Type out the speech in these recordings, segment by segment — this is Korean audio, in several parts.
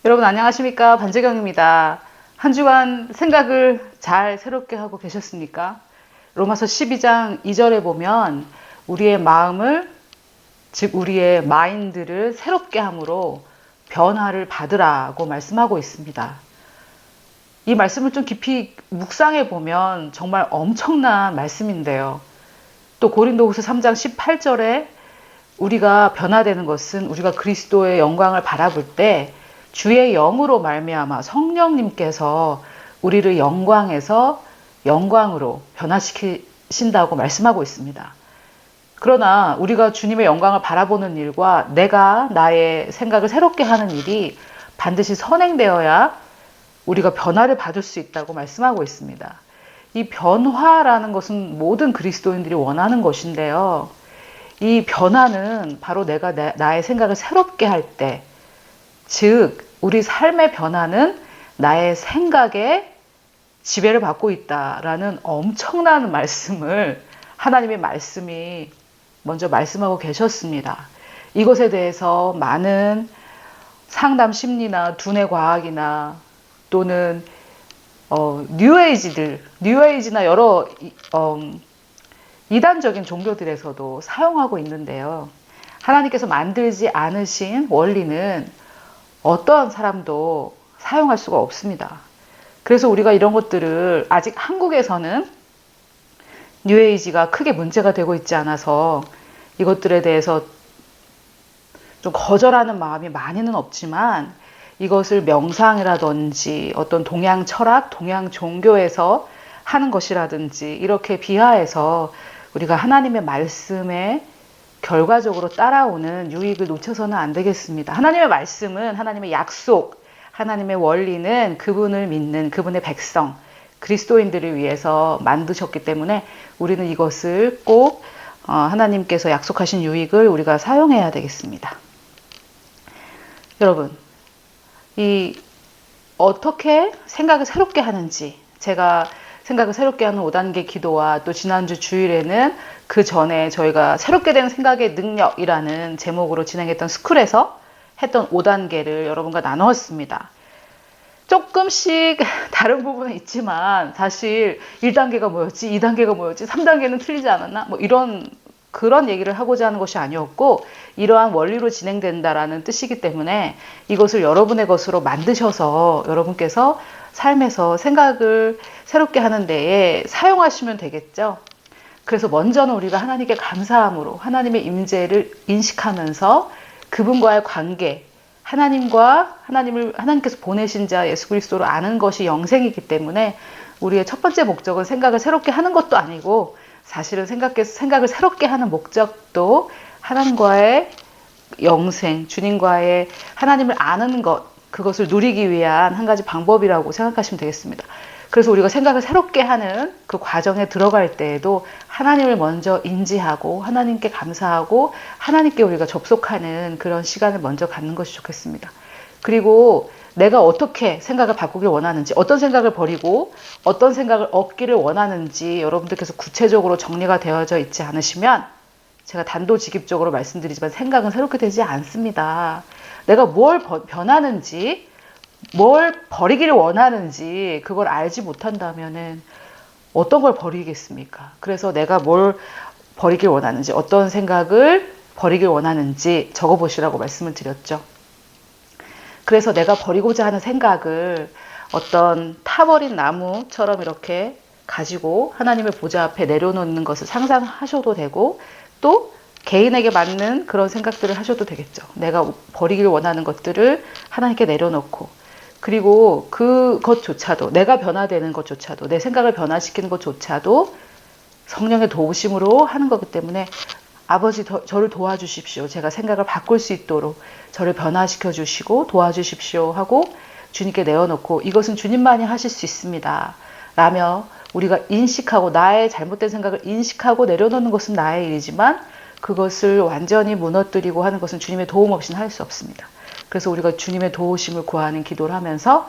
여러분 안녕하십니까? 반재경입니다. 한 주간 생각을 잘 새롭게 하고 계셨습니까? 로마서 12장 2절에 보면 우리의 마음을, 즉 우리의 마인드를 새롭게 함으로 변화를 받으라고 말씀하고 있습니다. 이 말씀을 좀 깊이 묵상해 보면 정말 엄청난 말씀인데요. 또 고린도후서 3장 18절에 우리가 변화되는 것은 우리가 그리스도의 영광을 바라볼 때 주의 영으로 말미암아 성령님께서 우리를 영광에서 영광으로 변화시키신다고 말씀하고 있습니다. 그러나 우리가 주님의 영광을 바라보는 일과 내가 나의 생각을 새롭게 하는 일이 반드시 선행되어야 우리가 변화를 받을 수 있다고 말씀하고 있습니다. 이 변화라는 것은 모든 그리스도인들이 원하는 것인데요. 이 변화는 바로 내가 나의 생각을 새롭게 할 때, 즉 우리 삶의 변화는 나의 생각에 지배를 받고 있다라는 엄청난 말씀을 하나님의 말씀이 먼저 말씀하고 계셨습니다. 이것에 대해서 많은 상담 심리나 두뇌 과학이나 또는 뉴에이지나 여러 이단적인 종교들에서도 사용하고 있는데요. 하나님께서 만들지 않으신 원리는 어떠한 사람도 사용할 수가 없습니다. 그래서 우리가 이런 것들을 아직 한국에서는 뉴에이지가 크게 문제가 되고 있지 않아서 이것들에 대해서 좀 거절하는 마음이 많이는 없지만 이것을 명상이라든지 어떤 동양 철학, 동양 종교에서 하는 것이라든지 이렇게 비하해서 우리가 하나님의 말씀에 결과적으로 따라오는 유익을 놓쳐서는 안 되겠습니다. 하나님의 말씀은 하나님의 약속, 하나님의 원리는 그분을 믿는 그분의 백성, 그리스도인들을 위해서 만드셨기 때문에 우리는 이것을 꼭 하나님께서 약속하신 유익을 우리가 사용해야 되겠습니다. 여러분, 어떻게 생각을 새롭게 하는지 제가 생각을 새롭게 하는 5단계 기도와 또 지난주 주일에는 그 전에 저희가 새롭게 되는 생각의 능력이라는 제목으로 진행했던 스쿨에서 했던 5단계를 여러분과 나누었습니다. 조금씩 다른 부분은 있지만 사실 1단계가 뭐였지, 2단계가 뭐였지, 3단계는 틀리지 않았나? 그런 얘기를 하고자 하는 것이 아니었고 이러한 원리로 진행된다라는 뜻이기 때문에 이것을 여러분의 것으로 만드셔서 여러분께서 삶에서 생각을 새롭게 하는 데에 사용하시면 되겠죠. 그래서 먼저는 우리가 하나님께 감사함으로 하나님의 임재를 인식하면서 그분과의 관계, 하나님께서 보내신 자 예수 그리스도로 아는 것이 영생이기 때문에 우리의 첫 번째 목적은 생각을 새롭게 하는 것도 아니고 사실은 생각을 새롭게 하는 목적도 하나님과의 영생, 주님과의 하나님을 아는 것, 그것을 누리기 위한 한 가지 방법이라고 생각하시면 되겠습니다. 그래서 우리가 생각을 새롭게 하는 그 과정에 들어갈 때에도 하나님을 먼저 인지하고 하나님께 감사하고 하나님께 우리가 접속하는 그런 시간을 먼저 갖는 것이 좋겠습니다. 그리고 내가 어떻게 생각을 바꾸길 원하는지, 어떤 생각을 버리고 어떤 생각을 얻기를 원하는지 여러분들께서 구체적으로 정리가 되어져 있지 않으시면 제가 단도직입적으로 말씀드리지만 생각은 새롭게 되지 않습니다. 내가 뭘 변하는지, 뭘 버리기를 원하는지 그걸 알지 못한다면은 어떤 걸 버리겠습니까? 그래서 내가 뭘 버리길 원하는지, 어떤 생각을 버리길 원하는지 적어보시라고 말씀을 드렸죠. 그래서 내가 버리고자 하는 생각을 어떤 타버린 나무처럼 이렇게 가지고 하나님의 보좌 앞에 내려놓는 것을 상상하셔도 되고 또 개인에게 맞는 그런 생각들을 하셔도 되겠죠. 내가 버리길 원하는 것들을 하나님께 내려놓고 그리고 그것조차도 내가 변화되는 것조차도 내 생각을 변화시키는 것조차도 성령의 도우심으로 하는 거기 때문에 아버지 저를 도와주십시오. 제가 생각을 바꿀 수 있도록 저를 변화시켜 주시고 도와주십시오 하고 주님께 내어놓고 이것은 주님만이 하실 수 있습니다. 라며 우리가 인식하고 나의 잘못된 생각을 인식하고 내려놓는 것은 나의 일이지만 그것을 완전히 무너뜨리고 하는 것은 주님의 도움 없이는 할 수 없습니다. 그래서 우리가 주님의 도우심을 구하는 기도를 하면서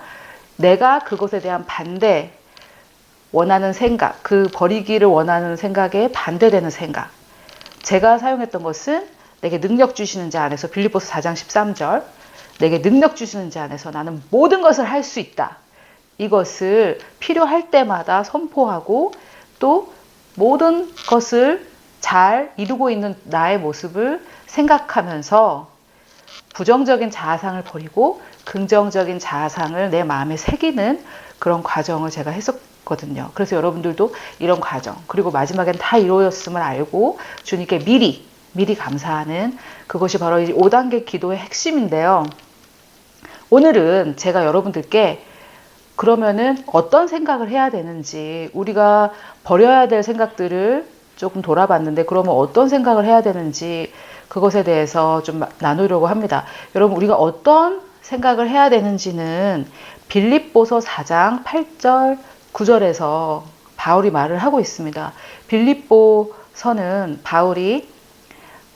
내가 그것에 대한 반대, 원하는 생각, 그 버리기를 원하는 생각에 반대되는 생각. 제가 사용했던 것은 내게 능력 주시는 자 안에서 빌립보서 4장 13절 내게 능력 주시는 자 안에서 나는 모든 것을 할 수 있다. 이것을 필요할 때마다 선포하고 또 모든 것을 잘 이루고 있는 나의 모습을 생각하면서 부정적인 자아상을 버리고 긍정적인 자아상을 내 마음에 새기는 그런 과정을 제가 했었거든요. 그래서 여러분들도 이런 과정, 그리고 마지막엔 다 이루어졌음을 알고 주님께 미리 감사하는 그것이 바로 이 5단계 기도의 핵심인데요. 오늘은 제가 여러분들께 그러면은 어떤 생각을 해야 되는지, 우리가 버려야 될 생각들을 조금 돌아봤는데 그러면 어떤 생각을 해야 되는지 그것에 대해서 좀 나누려고 합니다. 여러분, 우리가 어떤 생각을 해야 되는지는 빌립보서 4장 8절 9절에서 바울이 말을 하고 있습니다. 빌립보서는 바울이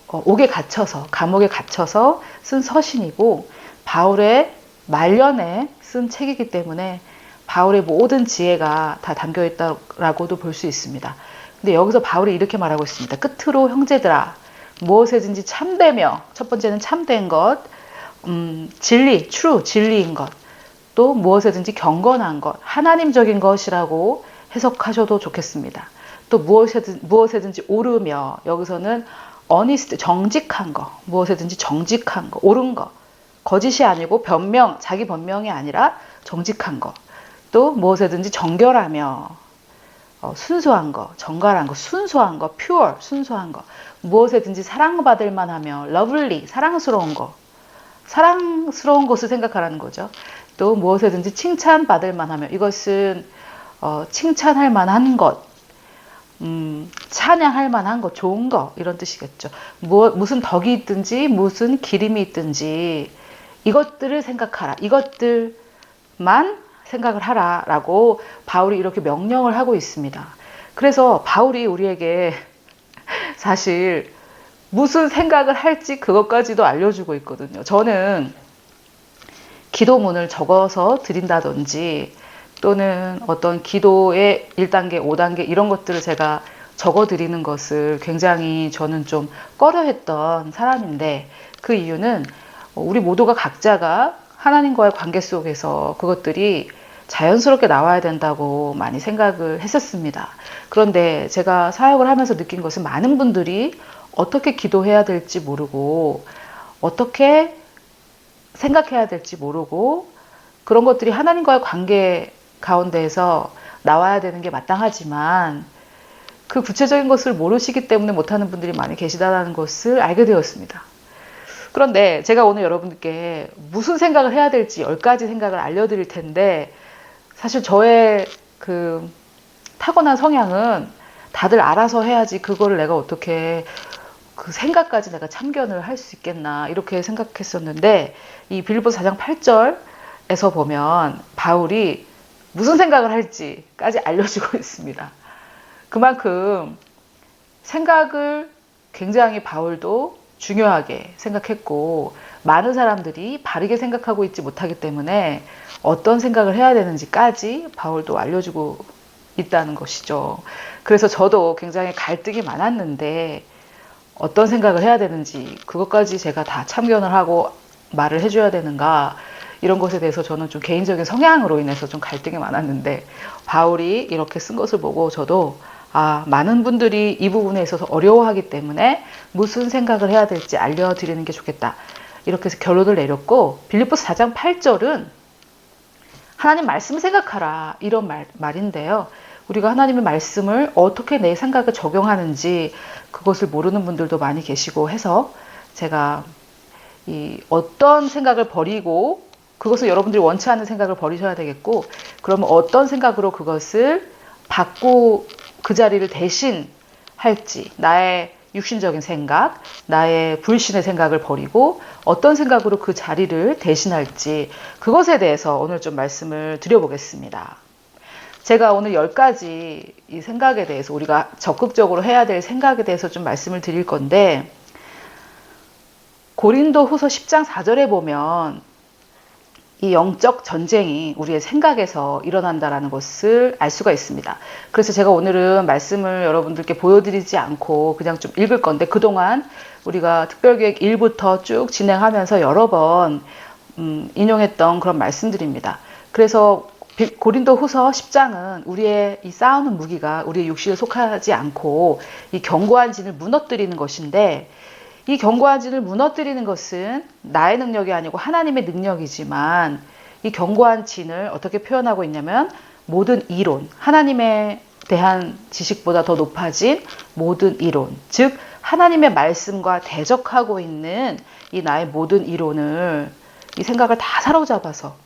감옥에 갇혀서 쓴 서신이고 바울의 말년에 쓴 책이기 때문에 바울의 모든 지혜가 다 담겨 있다라고도 볼 수 있습니다. 근데 여기서 바울이 이렇게 말하고 있습니다. 끝으로 형제들아, 무엇에든지 참되며, 첫 번째는 참된 것, 진리인 것, 또 무엇에든지 경건한 것, 하나님적인 것이라고 해석하셔도 좋겠습니다. 또 무엇에든지 오르며, 여기서는 honest, 정직한 것, 무엇에든지 정직한 것, 옳은 것, 거짓이 아니고 자기 변명이 아니라 정직한 것, 또 무엇에든지 정결하며, 순수한 것, 정갈한 것, 순수한 것, pure, 순수한 것, 무엇에든지 사랑받을 만하며 lovely, 사랑스러운 것을 생각하라는 거죠. 또 무엇에든지 칭찬받을 만하며, 이것은 칭찬할 만한 것, 찬양할 만한 것, 좋은 것, 이런 뜻이겠죠. 무슨 덕이 있든지 무슨 기림이 있든지 이것들을 생각하라, 이것들만 생각을 하라라고 바울이 이렇게 명령을 하고 있습니다. 그래서 바울이 우리에게 사실 무슨 생각을 할지 그것까지도 알려주고 있거든요. 저는 기도문을 적어서 드린다든지 또는 어떤 기도의 1단계, 5단계 이런 것들을 제가 적어 드리는 것을 굉장히 저는 좀 꺼려했던 사람인데, 그 이유는 우리 모두가 각자가 하나님과의 관계 속에서 그것들이 자연스럽게 나와야 된다고 많이 생각을 했었습니다. 그런데 제가 사역을 하면서 느낀 것은 많은 분들이 어떻게 기도해야 될지 모르고 어떻게 생각해야 될지 모르고 그런 것들이 하나님과의 관계 가운데에서 나와야 되는 게 마땅하지만 그 구체적인 것을 모르시기 때문에 못하는 분들이 많이 계시다는 것을 알게 되었습니다. 그런데 제가 오늘 여러분들께 무슨 생각을 해야 될지 10가지 생각을 알려드릴 텐데, 사실 저의 그 타고난 성향은 다들 알아서 해야지 그거를 내가 어떻게 그 생각까지 내가 참견을 할 수 있겠나 이렇게 생각했었는데, 이 빌립보서 4장 8절에서 보면 바울이 무슨 생각을 할지까지 알려주고 있습니다. 그만큼 생각을 굉장히 바울도 중요하게 생각했고 많은 사람들이 바르게 생각하고 있지 못하기 때문에 어떤 생각을 해야 되는지까지 바울도 알려주고 있다는 것이죠. 그래서 저도 굉장히 갈등이 많았는데 어떤 생각을 해야 되는지 그것까지 제가 다 참견을 하고 말을 해줘야 되는가, 이런 것에 대해서 저는 좀 개인적인 성향으로 인해서 좀 갈등이 많았는데 바울이 이렇게 쓴 것을 보고 저도 많은 분들이 이 부분에 있어서 어려워하기 때문에 무슨 생각을 해야 될지 알려드리는 게 좋겠다, 이렇게 해서 결론을 내렸고, 빌립보서 4장 8절은 하나님 말씀 생각하라 이런 말인데요. 우리가 하나님의 말씀을 어떻게 내 생각에 적용하는지 그것을 모르는 분들도 많이 계시고 해서 제가 이 어떤 생각을 버리고, 그것을 여러분들이 원치 않는 생각을 버리셔야 되겠고, 그러면 어떤 생각으로 그것을 받고 그 자리를 대신할지, 나의 육신적인 생각, 나의 불신의 생각을 버리고 어떤 생각으로 그 자리를 대신할지, 그것에 대해서 오늘 좀 말씀을 드려보겠습니다. 제가 오늘 10가지 이 생각에 대해서, 우리가 적극적으로 해야 될 생각에 대해서 좀 말씀을 드릴 건데, 고린도 후서 10장 4절에 보면 이 영적 전쟁이 우리의 생각에서 일어난다는 것을 알 수가 있습니다. 그래서 제가 오늘은 말씀을 여러분들께 보여드리지 않고 그냥 좀 읽을 건데, 그동안 우리가 특별기획 1부터 쭉 진행하면서 여러 번 인용했던 그런 말씀들입니다. 그래서 고린도 후서 10장은 우리의 이 싸우는 무기가 우리의 육신에 속하지 않고 이 견고한 진을 무너뜨리는 것인데, 이 견고한 진을 무너뜨리는 것은 나의 능력이 아니고 하나님의 능력이지만, 이 견고한 진을 어떻게 표현하고 있냐면 모든 이론, 하나님에 대한 지식보다 더 높아진 모든 이론, 즉 하나님의 말씀과 대적하고 있는 이 나의 모든 이론을, 이 생각을 다 사로잡아서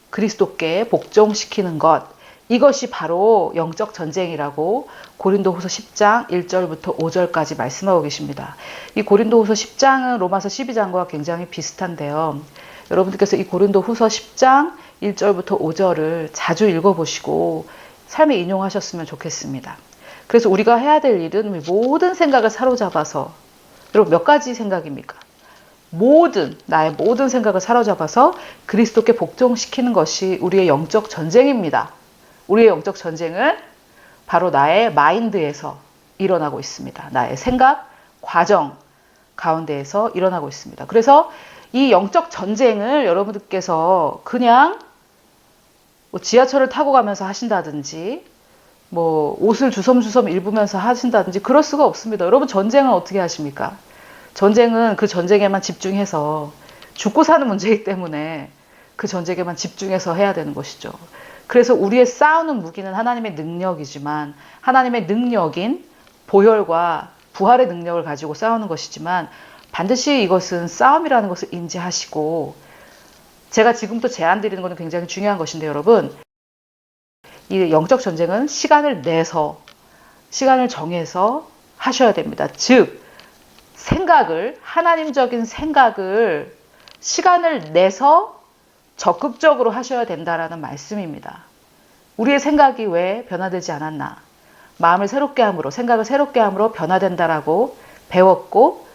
그리스도께 복종시키는 것, 이것이 바로 영적 전쟁이라고 고린도후서 10장 1절부터 5절까지 말씀하고 계십니다. 이 고린도후서 10장은 로마서 12장과 굉장히 비슷한데요. 여러분들께서 이 고린도후서 10장 1절부터 5절을 자주 읽어보시고 삶에 인용하셨으면 좋겠습니다. 그래서 우리가 해야 될 일은 모든 생각을 사로잡아서, 여러분 몇 가지 생각입니까? 나의 모든 생각을 사로잡아서 그리스도께 복종시키는 것이 우리의 영적 전쟁입니다. 우리의 영적 전쟁은 바로 나의 마인드에서 일어나고 있습니다. 나의 생각, 과정 가운데에서 일어나고 있습니다. 그래서 이 영적 전쟁을 여러분들께서 그냥 지하철을 타고 가면서 하신다든지, 옷을 주섬주섬 입으면서 하신다든지 그럴 수가 없습니다. 여러분, 전쟁은 어떻게 하십니까? 전쟁은 그 전쟁에만 집중해서, 죽고 사는 문제이기 때문에 그 전쟁에만 집중해서 해야 되는 것이죠. 그래서 우리의 싸우는 무기는 하나님의 능력이지만, 하나님의 능력인 보혈과 부활의 능력을 가지고 싸우는 것이지만, 반드시 이것은 싸움이라는 것을 인지하시고, 제가 지금부터 제안 드리는 것은 굉장히 중요한 것인데, 여러분, 이 영적 전쟁은 시간을 정해서 하셔야 됩니다. 즉, 하나님적인 생각을 시간을 내서 적극적으로 하셔야 된다라는 말씀입니다. 우리의 생각이 왜 변화되지 않았나? 마음을 새롭게 함으로, 생각을 새롭게 함으로 변화된다라고 배웠고,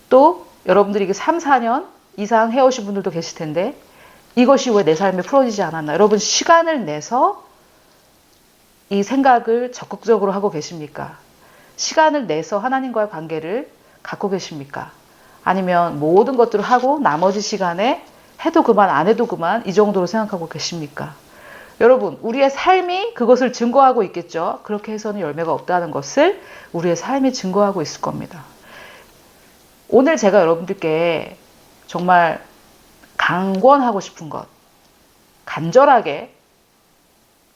또 여러분들이 이게 3, 4년 이상 해오신 분들도 계실 텐데, 이것이 왜 내 삶에 풀어지지 않았나? 여러분, 시간을 내서 이 생각을 적극적으로 하고 계십니까? 시간을 내서 하나님과의 관계를 갖고 계십니까? 아니면 모든 것들을 하고 나머지 시간에 해도 그만 안 해도 그만 이 정도로 생각하고 계십니까? 여러분, 우리의 삶이 그것을 증거하고 있겠죠. 그렇게 해서는 열매가 없다는 것을 우리의 삶이 증거하고 있을 겁니다. 오늘 제가 여러분들께 정말 강권하고 싶은 것, 간절하게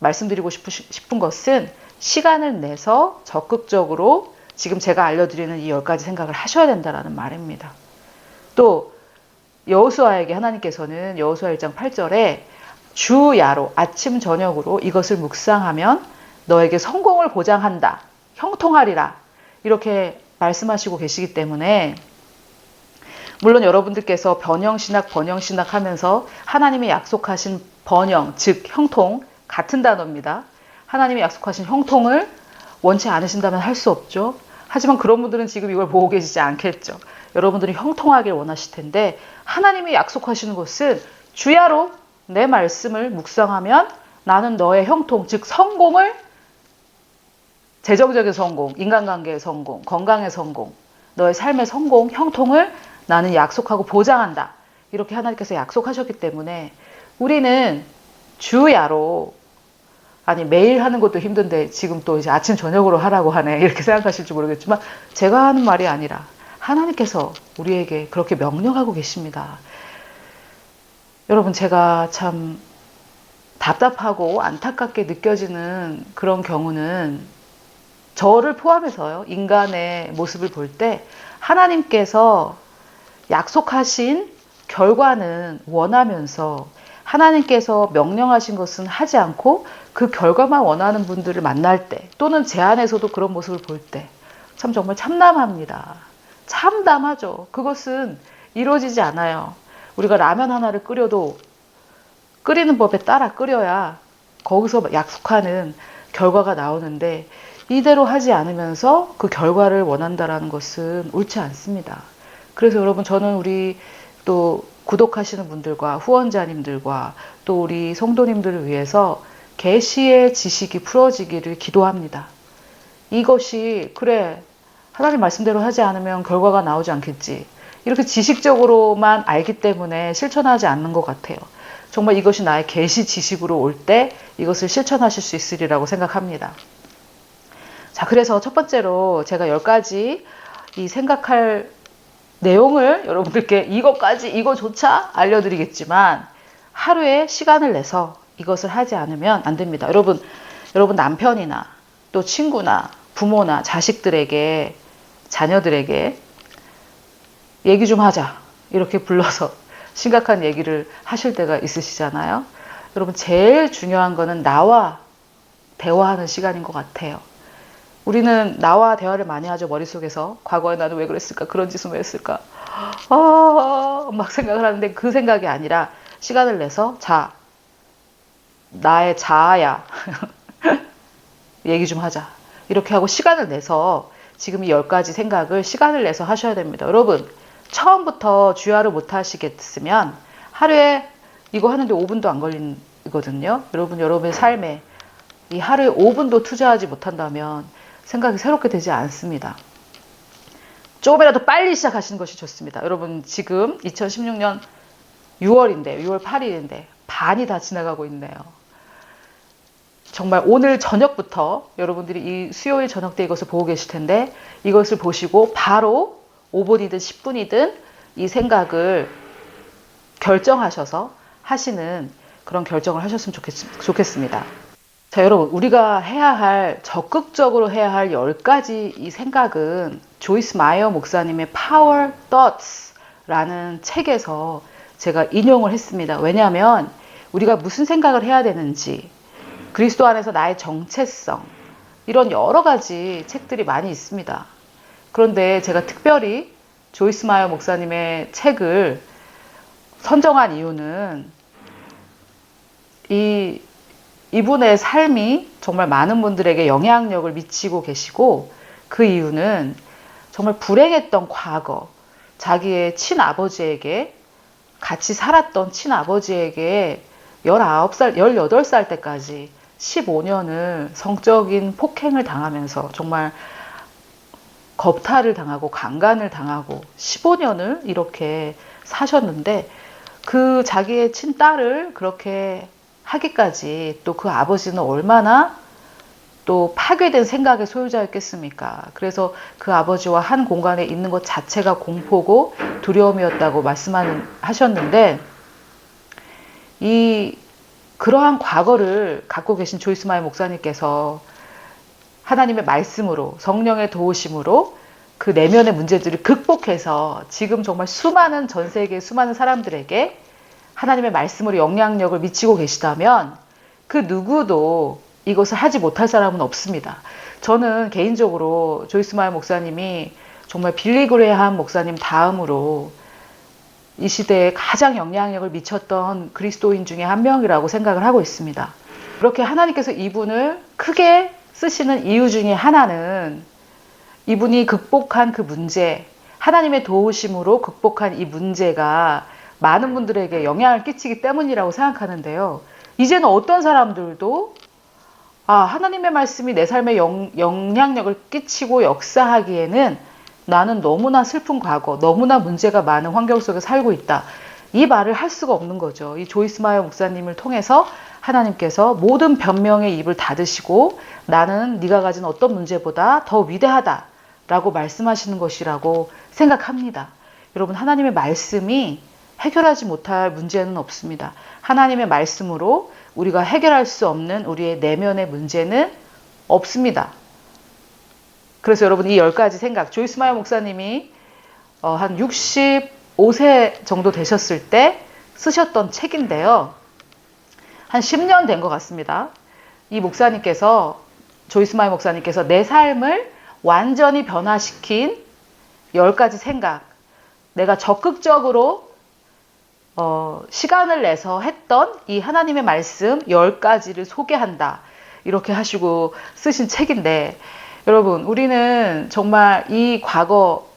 말씀드리고 싶은 것은 시간을 내서 적극적으로 지금 제가 알려드리는 이 10가지 생각을 하셔야 된다는 말입니다. 또 여호수아에게 하나님께서는 여호수아 1장 8절에 주야로, 아침 저녁으로 이것을 묵상하면 너에게 성공을 보장한다, 형통하리라, 이렇게 말씀하시고 계시기 때문에, 물론 여러분들께서 번영신학 하면서 하나님이 약속하신 번영, 즉 형통, 같은 단어입니다. 하나님이 약속하신 형통을 원치 않으신다면 할 수 없죠. 하지만 그런 분들은 지금 이걸 보고 계시지 않겠죠. 여러분들이 형통하길 원하실 텐데, 하나님이 약속하시는 것은 주야로 내 말씀을 묵상하면 나는 너의 형통, 즉 성공을, 재정적인 성공, 인간관계의 성공, 건강의 성공, 너의 삶의 성공, 형통을 나는 약속하고 보장한다. 이렇게 하나님께서 약속하셨기 때문에 우리는 주야로, 아니 매일 하는 것도 힘든데 지금 또 이제 아침 저녁으로 하라고 하네, 이렇게 생각하실지 모르겠지만, 제가 하는 말이 아니라 하나님께서 우리에게 그렇게 명령하고 계십니다. 여러분, 제가 참 답답하고 안타깝게 느껴지는 그런 경우는, 저를 포함해서요, 인간의 모습을 볼 때 하나님께서 약속하신 결과는 원하면서 하나님께서 명령하신 것은 하지 않고 그 결과만 원하는 분들을 만날 때, 또는 제 안에서도 그런 모습을 볼 때 참 정말 참담합니다. 참담하죠. 그것은 이루어지지 않아요. 우리가 라면 하나를 끓여도 끓이는 법에 따라 끓여야 거기서 약속하는 결과가 나오는데, 이대로 하지 않으면서 그 결과를 원한다라는 것은 옳지 않습니다. 그래서 여러분, 저는 우리 또 구독하시는 분들과 후원자님들과 또 우리 성도님들을 위해서 계시의 지식이 풀어지기를 기도합니다. 이것이, 그래, 하나님 말씀대로 하지 않으면 결과가 나오지 않겠지, 이렇게 지식적으로만 알기 때문에 실천하지 않는 것 같아요. 정말 이것이 나의 계시 지식으로 올 때 이것을 실천하실 수 있으리라고 생각합니다. 자, 그래서 첫 번째로 제가 10가지 이 생각할 내용을 여러분들께 이거조차 알려드리겠지만 하루에 시간을 내서 이것을 하지 않으면 안 됩니다. 여러분 남편이나 또 친구나 부모나 자식들에게, 자녀들에게 얘기 좀 하자 이렇게 불러서 심각한 얘기를 하실 때가 있으시잖아요. 여러분 제일 중요한 거는 나와 대화하는 시간인 것 같아요. 우리는 나와 대화를 많이 하죠. 머릿속에서 과거에 나는 왜 그랬을까, 그런 짓은 왜 했을까, 막 생각을 하는데 그 생각이 아니라 시간을 내서 나의 자아야 얘기 좀 하자 이렇게 하고 시간을 내서 지금 이 10가지 생각을 시간을 내서 하셔야 됩니다. 여러분 처음부터 주야를 못 하시겠으면 하루에 이거 하는데 5분도 안 걸리거든요. 여러분의 삶에 이 하루에 5분도 투자하지 못한다면 생각이 새롭게 되지 않습니다. 조금이라도 빨리 시작하시는 것이 좋습니다. 여러분 지금 2016년 6월 8일인데 반이 다 지나가고 있네요. 정말 오늘 저녁부터 여러분들이 이 수요일 저녁 때 이것을 보고 계실 텐데 이것을 보시고 바로 5분이든 10분이든 이 생각을 결정하셔서 하시는 그런 결정을 하셨으면 좋겠습니다. 자, 여러분 우리가 적극적으로 해야 할 10가지 이 생각은 조이스 마이어 목사님의 Power Thoughts 라는 책에서 제가 인용을 했습니다. 왜냐하면 우리가 무슨 생각을 해야 되는지, 그리스도 안에서 나의 정체성, 이런 여러 가지 책들이 많이 있습니다. 그런데 제가 특별히 조이스 마이어 목사님의 책을 선정한 이유는 이분의 삶이 정말 많은 분들에게 영향력을 미치고 계시고, 그 이유는 정말 불행했던 과거, 자기의 친아버지에게, 같이 살았던 친아버지에게 19살, 18살 때까지 15년을 성적인 폭행을 당하면서 정말 겁탈을 당하고 강간을 당하고 15년을 이렇게 사셨는데, 그 자기의 친딸을 그렇게 하기까지 또 그 아버지는 얼마나 또 파괴된 생각의 소유자였겠습니까? 그래서 그 아버지와 한 공간에 있는 것 자체가 공포고 두려움이었다고 말씀하셨는데, 그러한 과거를 갖고 계신 조이스 마이어 목사님께서 하나님의 말씀으로, 성령의 도우심으로 그 내면의 문제들을 극복해서 지금 정말 전 세계 수많은 사람들에게 하나님의 말씀으로 영향력을 미치고 계시다면 그 누구도 이것을 하지 못할 사람은 없습니다. 저는 개인적으로 조이스 마이어 목사님이 정말 빌리 그레이엄 목사님 다음으로 이 시대에 가장 영향력을 미쳤던 그리스도인 중에 한 명이라고 생각을 하고 있습니다. 그렇게 하나님께서 이분을 크게 쓰시는 이유 중에 하나는 이분이 극복한 그 문제, 하나님의 도우심으로 극복한 이 문제가 많은 분들에게 영향을 끼치기 때문이라고 생각하는데요. 이제는 어떤 사람들도 하나님의 말씀이 내 삶에 영향력을 끼치고 역사하기에는 나는 너무나 슬픈 과거, 너무나 문제가 많은 환경 속에 살고 있다, 이 말을 할 수가 없는 거죠. 이 조이스 마이어 목사님을 통해서 하나님께서 모든 변명의 입을 닫으시고 나는 네가 가진 어떤 문제보다 더 위대하다 라고 말씀하시는 것이라고 생각합니다. 여러분, 하나님의 말씀이 해결하지 못할 문제는 없습니다. 하나님의 말씀으로 우리가 해결할 수 없는 우리의 내면의 문제는 없습니다. 그래서 여러분, 이 10가지 생각, 조이스 마이어 목사님이 한 65세 정도 되셨을 때 쓰셨던 책인데요. 한 10년 된 것 같습니다. 이 목사님께서, 조이스 마이어 목사님께서 내 삶을 완전히 변화시킨 10가지 생각, 내가 적극적으로 시간을 내서 했던 이 하나님의 말씀 10가지를 소개한다, 이렇게 하시고 쓰신 책인데, 여러분, 우리는 정말 이 과거,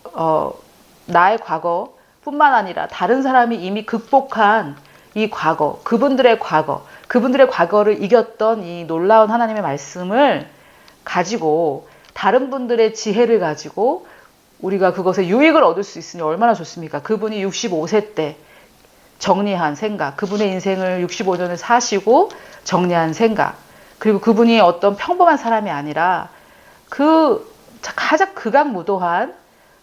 나의 과거 뿐만 아니라 다른 사람이 이미 극복한 이 과거, 그분들의 과거를 이겼던 이 놀라운 하나님의 말씀을 가지고, 다른 분들의 지혜를 가지고 우리가 그것에 유익을 얻을 수 있으니 얼마나 좋습니까? 그분이 65세 때 정리한 생각, 그분의 인생을 65년을 사시고 정리한 생각, 그리고 그분이 어떤 평범한 사람이 아니라 그 가장 극악무도한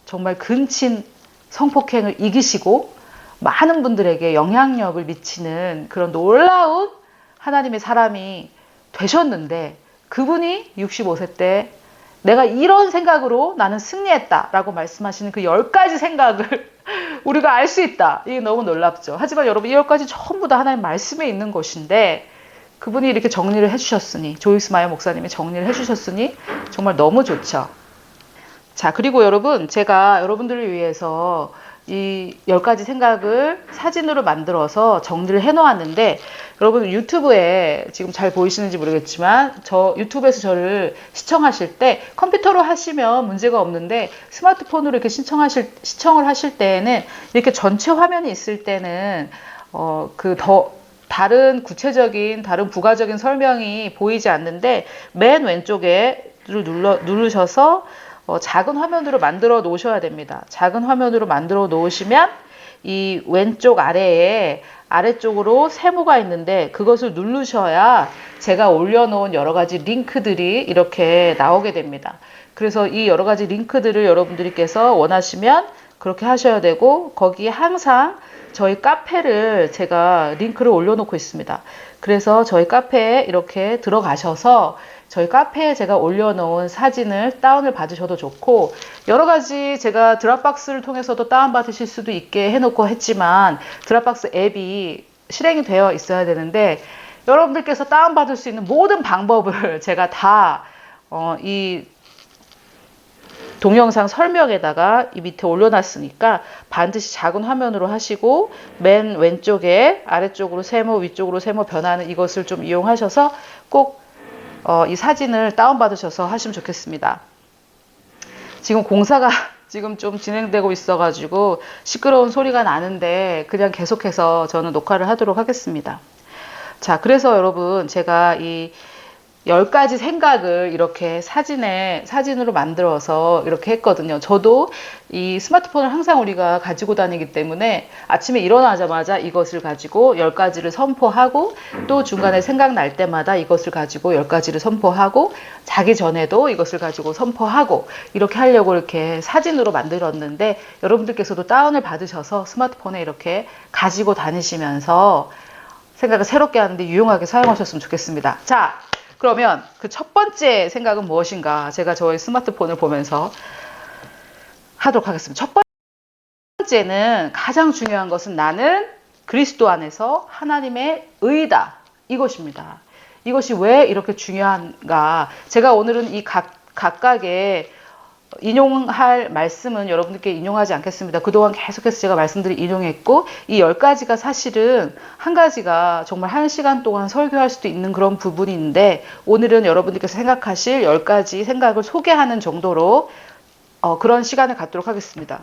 정말 근친 성폭행을 이기시고 많은 분들에게 영향력을 미치는 그런 놀라운 하나님의 사람이 되셨는데, 그분이 65세 때 내가 이런 생각으로 나는 승리했다라고 말씀하시는 그 10가지 생각을 우리가 알 수 있다. 이게 너무 놀랍죠. 하지만 여러분, 이 10가지 전부 다 하나님 말씀에 있는 것인데 그분이 이렇게 정리를 해주셨으니, 조이스 마이어 목사님이 정리를 해주셨으니 정말 너무 좋죠. 자, 그리고 여러분, 제가 여러분들을 위해서 이 10가지 생각을 사진으로 만들어서 정리를 해 놓았는데, 여러분 유튜브에 지금 잘 보이시는지 모르겠지만 저 유튜브에서 저를 시청하실 때 컴퓨터로 하시면 문제가 없는데, 스마트폰으로 이렇게 시청을 하실 때에는 이렇게 전체 화면이 있을 때는 다른 구체적인 다른 부가적인 설명이 보이지 않는데, 맨 왼쪽에 누르셔서 작은 화면으로 만들어 놓으셔야 됩니다. 작은 화면으로 만들어 놓으시면 이 왼쪽 아래에 아래쪽으로 세모가 있는데 그것을 누르셔야 제가 올려놓은 여러 가지 링크들이 이렇게 나오게 됩니다. 그래서 이 여러 가지 링크들을 여러분들께서 원하시면 그렇게 하셔야 되고, 거기에 항상 저희 카페를 제가 링크를 올려놓고 있습니다. 그래서 저희 카페에 이렇게 들어가셔서 저희 카페에 제가 올려놓은 사진을 다운을 받으셔도 좋고, 여러 가지 제가 드랍박스를 통해서도 다운받으실 수도 있게 해놓고 했지만 드랍박스 앱이 실행이 되어 있어야 되는데, 여러분들께서 다운받을 수 있는 모든 방법을 제가 다 이 동영상 설명에다가 이 밑에 올려놨으니까 반드시 작은 화면으로 하시고, 맨 왼쪽에 아래쪽으로 세모, 위쪽으로 세모 변하는 이것을 좀 이용하셔서 꼭 이 사진을 다운받으셔서 하시면 좋겠습니다. 지금 공사가 지금 좀 진행되고 있어가지고 시끄러운 소리가 나는데 그냥 계속해서 저는 녹화를 하도록 하겠습니다. 자, 그래서 여러분, 제가 이 10가지 생각을 이렇게 사진으로 만들어서 이렇게 했거든요. 저도 이 스마트폰을 항상 우리가 가지고 다니기 때문에 아침에 일어나자마자 이것을 가지고 10가지를 선포하고, 또 중간에 생각날 때마다 이것을 가지고 10가지를 선포하고, 자기 전에도 이것을 가지고 선포하고, 이렇게 하려고 이렇게 사진으로 만들었는데, 여러분들께서도 다운을 받으셔서 스마트폰에 이렇게 가지고 다니시면서 생각을 새롭게 하는데 유용하게 사용하셨으면 좋겠습니다. 자, 그러면 그 첫 번째 생각은 무엇인가, 제가 저의 스마트폰을 보면서 하도록 하겠습니다. 첫 번째는, 가장 중요한 것은 나는 그리스도 안에서 하나님의 의다, 이것입니다. 이것이 왜 이렇게 중요한가, 제가 오늘은 이 각각의 인용할 말씀은 여러분들께 인용하지 않겠습니다. 그동안 계속해서 제가 말씀들을 인용했고, 이 10가지가 사실은 한 가지가 정말 1시간 동안 설교할 수도 있는 그런 부분인데, 오늘은 여러분들께서 생각하실 10가지 생각을 소개하는 정도로 그런 시간을 갖도록 하겠습니다.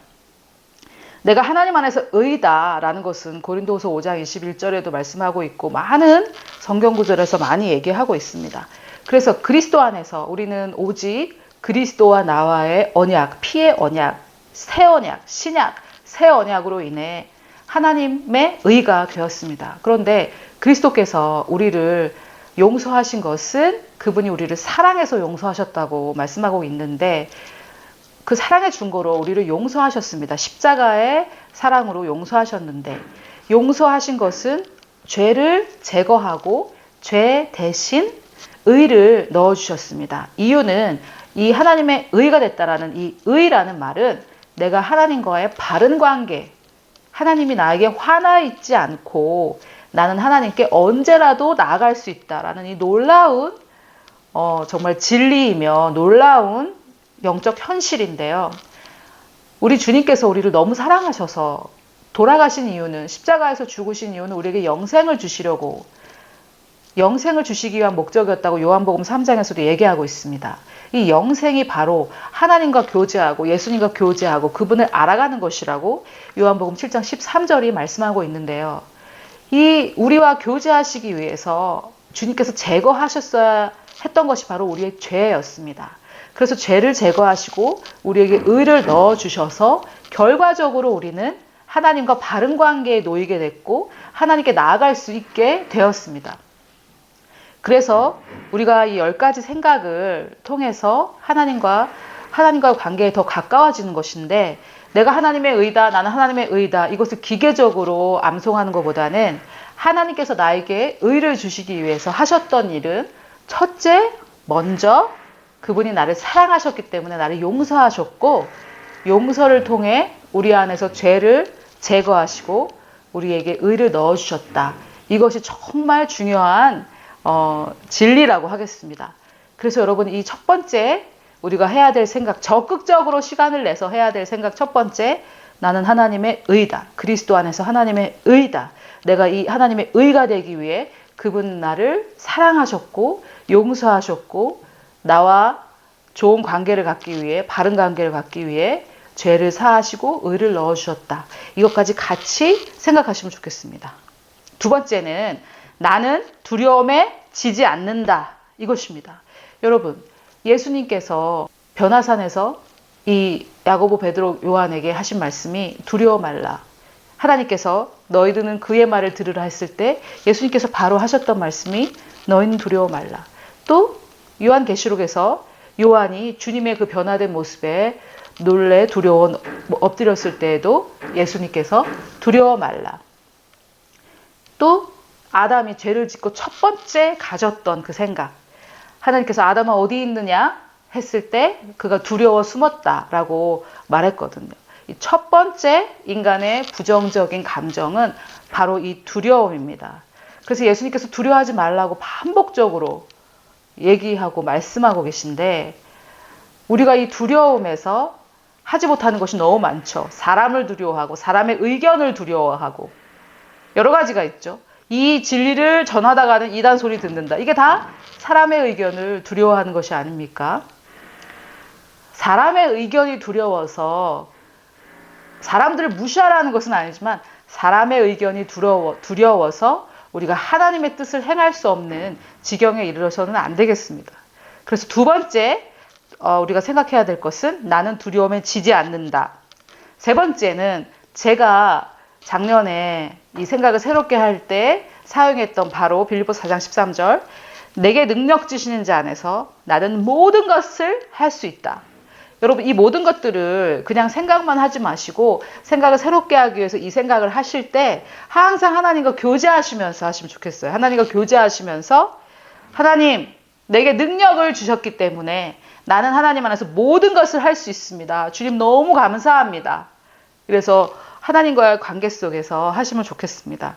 내가 하나님 안에서 의다라는 것은 고린도후서 5장 21절에도 말씀하고 있고, 많은 성경 구절에서 많이 얘기하고 있습니다. 그래서 그리스도 안에서 우리는 오직 그리스도와 나와의 언약, 피의 언약, 새 언약, 신약, 새 언약으로 인해 하나님의 의가 되었습니다. 그런데 그리스도께서 우리를 용서하신 것은 그분이 우리를 사랑해서 용서하셨다고 말씀하고 있는데, 그 사랑의 증거로 우리를 용서하셨습니다. 십자가의 사랑으로 용서하셨는데, 용서하신 것은 죄를 제거하고 죄 대신 의를 넣어주셨습니다. 이유는 이 하나님의 의가 됐다라는 이 의라는 말은, 내가 하나님과의 바른 관계, 하나님이 나에게 화나 있지 않고 나는 하나님께 언제라도 나아갈 수 있다라는 이 놀라운 정말 진리이며 놀라운 영적 현실인데요. 우리 주님께서 우리를 너무 사랑하셔서 돌아가신 이유는, 십자가에서 죽으신 이유는 우리에게 영생을 주시려고, 영생을 주시기 위한 목적이었다고 요한복음 3장에서도 얘기하고 있습니다. 이 영생이 바로 하나님과 교제하고 예수님과 교제하고 그분을 알아가는 것이라고 요한복음 7장 13절이 말씀하고 있는데요. 이 우리와 교제하시기 위해서 주님께서 제거하셨어야 했던 것이 바로 우리의 죄였습니다. 그래서 죄를 제거하시고 우리에게 의를 넣어주셔서 결과적으로 우리는 하나님과 바른 관계에 놓이게 됐고 하나님께 나아갈 수 있게 되었습니다. 그래서 우리가 이 10가지 생각을 통해서 하나님과의 관계에 더 가까워지는 것인데, 내가 하나님의 의다, 나는 하나님의 의다, 이것을 기계적으로 암송하는 것보다는 하나님께서 나에게 의를 주시기 위해서 하셨던 일은 첫째, 먼저 그분이 나를 사랑하셨기 때문에 나를 용서하셨고, 용서를 통해 우리 안에서 죄를 제거하시고 우리에게 의를 넣어주셨다. 이것이 정말 중요한 진리라고 하겠습니다. 그래서 여러분, 이 첫 번째 우리가 해야 될 생각, 적극적으로 시간을 내서 해야 될 생각 첫 번째, 나는 하나님의 의다. 그리스도 안에서 하나님의 의다. 내가 이 하나님의 의가 되기 위해 그분 나를 사랑하셨고 용서하셨고 나와 좋은 관계를 갖기 위해, 바른 관계를 갖기 위해 죄를 사하시고 의를 넣어주셨다. 이것까지 같이 생각하시면 좋겠습니다. 두 번째는 나는 두려움에 지지 않는다. 이것입니다. 여러분, 예수님께서 변화산에서 이 야고보, 베드로, 요한에게 하신 말씀이 두려워 말라. 하나님께서 너희들은 그의 말을 들으라 했을 때 예수님께서 바로 하셨던 말씀이 너희는 두려워 말라. 또 요한계시록에서 요한이 주님의 그 변화된 모습에 놀래 두려워 엎드렸을 때에도 예수님께서 두려워 말라. 또 아담이 죄를 짓고 첫 번째 가졌던 그 생각, 하나님께서 아담은 어디 있느냐 했을 때 그가 두려워 숨었다라고 말했거든요. 이 첫 번째 인간의 부정적인 감정은 바로 이 두려움입니다. 그래서 예수님께서 두려워하지 말라고 반복적으로 얘기하고 말씀하고 계신데, 우리가 이 두려움에서 하지 못하는 것이 너무 많죠. 사람을 두려워하고 사람의 의견을 두려워하고 여러 가지가 있죠. 이 진리를 전하다가는 이단 소리 듣는다. 이게 다 사람의 의견을 두려워하는 것이 아닙니까? 사람의 의견이 두려워서 사람들을 무시하라는 것은 아니지만 사람의 의견이 두려워서 우리가 하나님의 뜻을 행할 수 없는 지경에 이르러서는 안 되겠습니다. 그래서 두 번째 우리가 생각해야 될 것은 나는 두려움에 지지 않는다. 세 번째는 제가 작년에 이 생각을 새롭게 할 때 사용했던 바로 빌립보서 4장 13절, 내게 능력 주시는 자 안에서 나는 모든 것을 할 수 있다. 여러분, 이 모든 것들을 그냥 생각만 하지 마시고 생각을 새롭게 하기 위해서 이 생각을 하실 때 항상 하나님과 교제하시면서 하시면 좋겠어요. 하나님과 교제하시면서 하나님, 내게 능력을 주셨기 때문에 나는 하나님 안에서 모든 것을 할 수 있습니다. 주님 너무 감사합니다. 그래서 하나님과의 관계 속에서 하시면 좋겠습니다.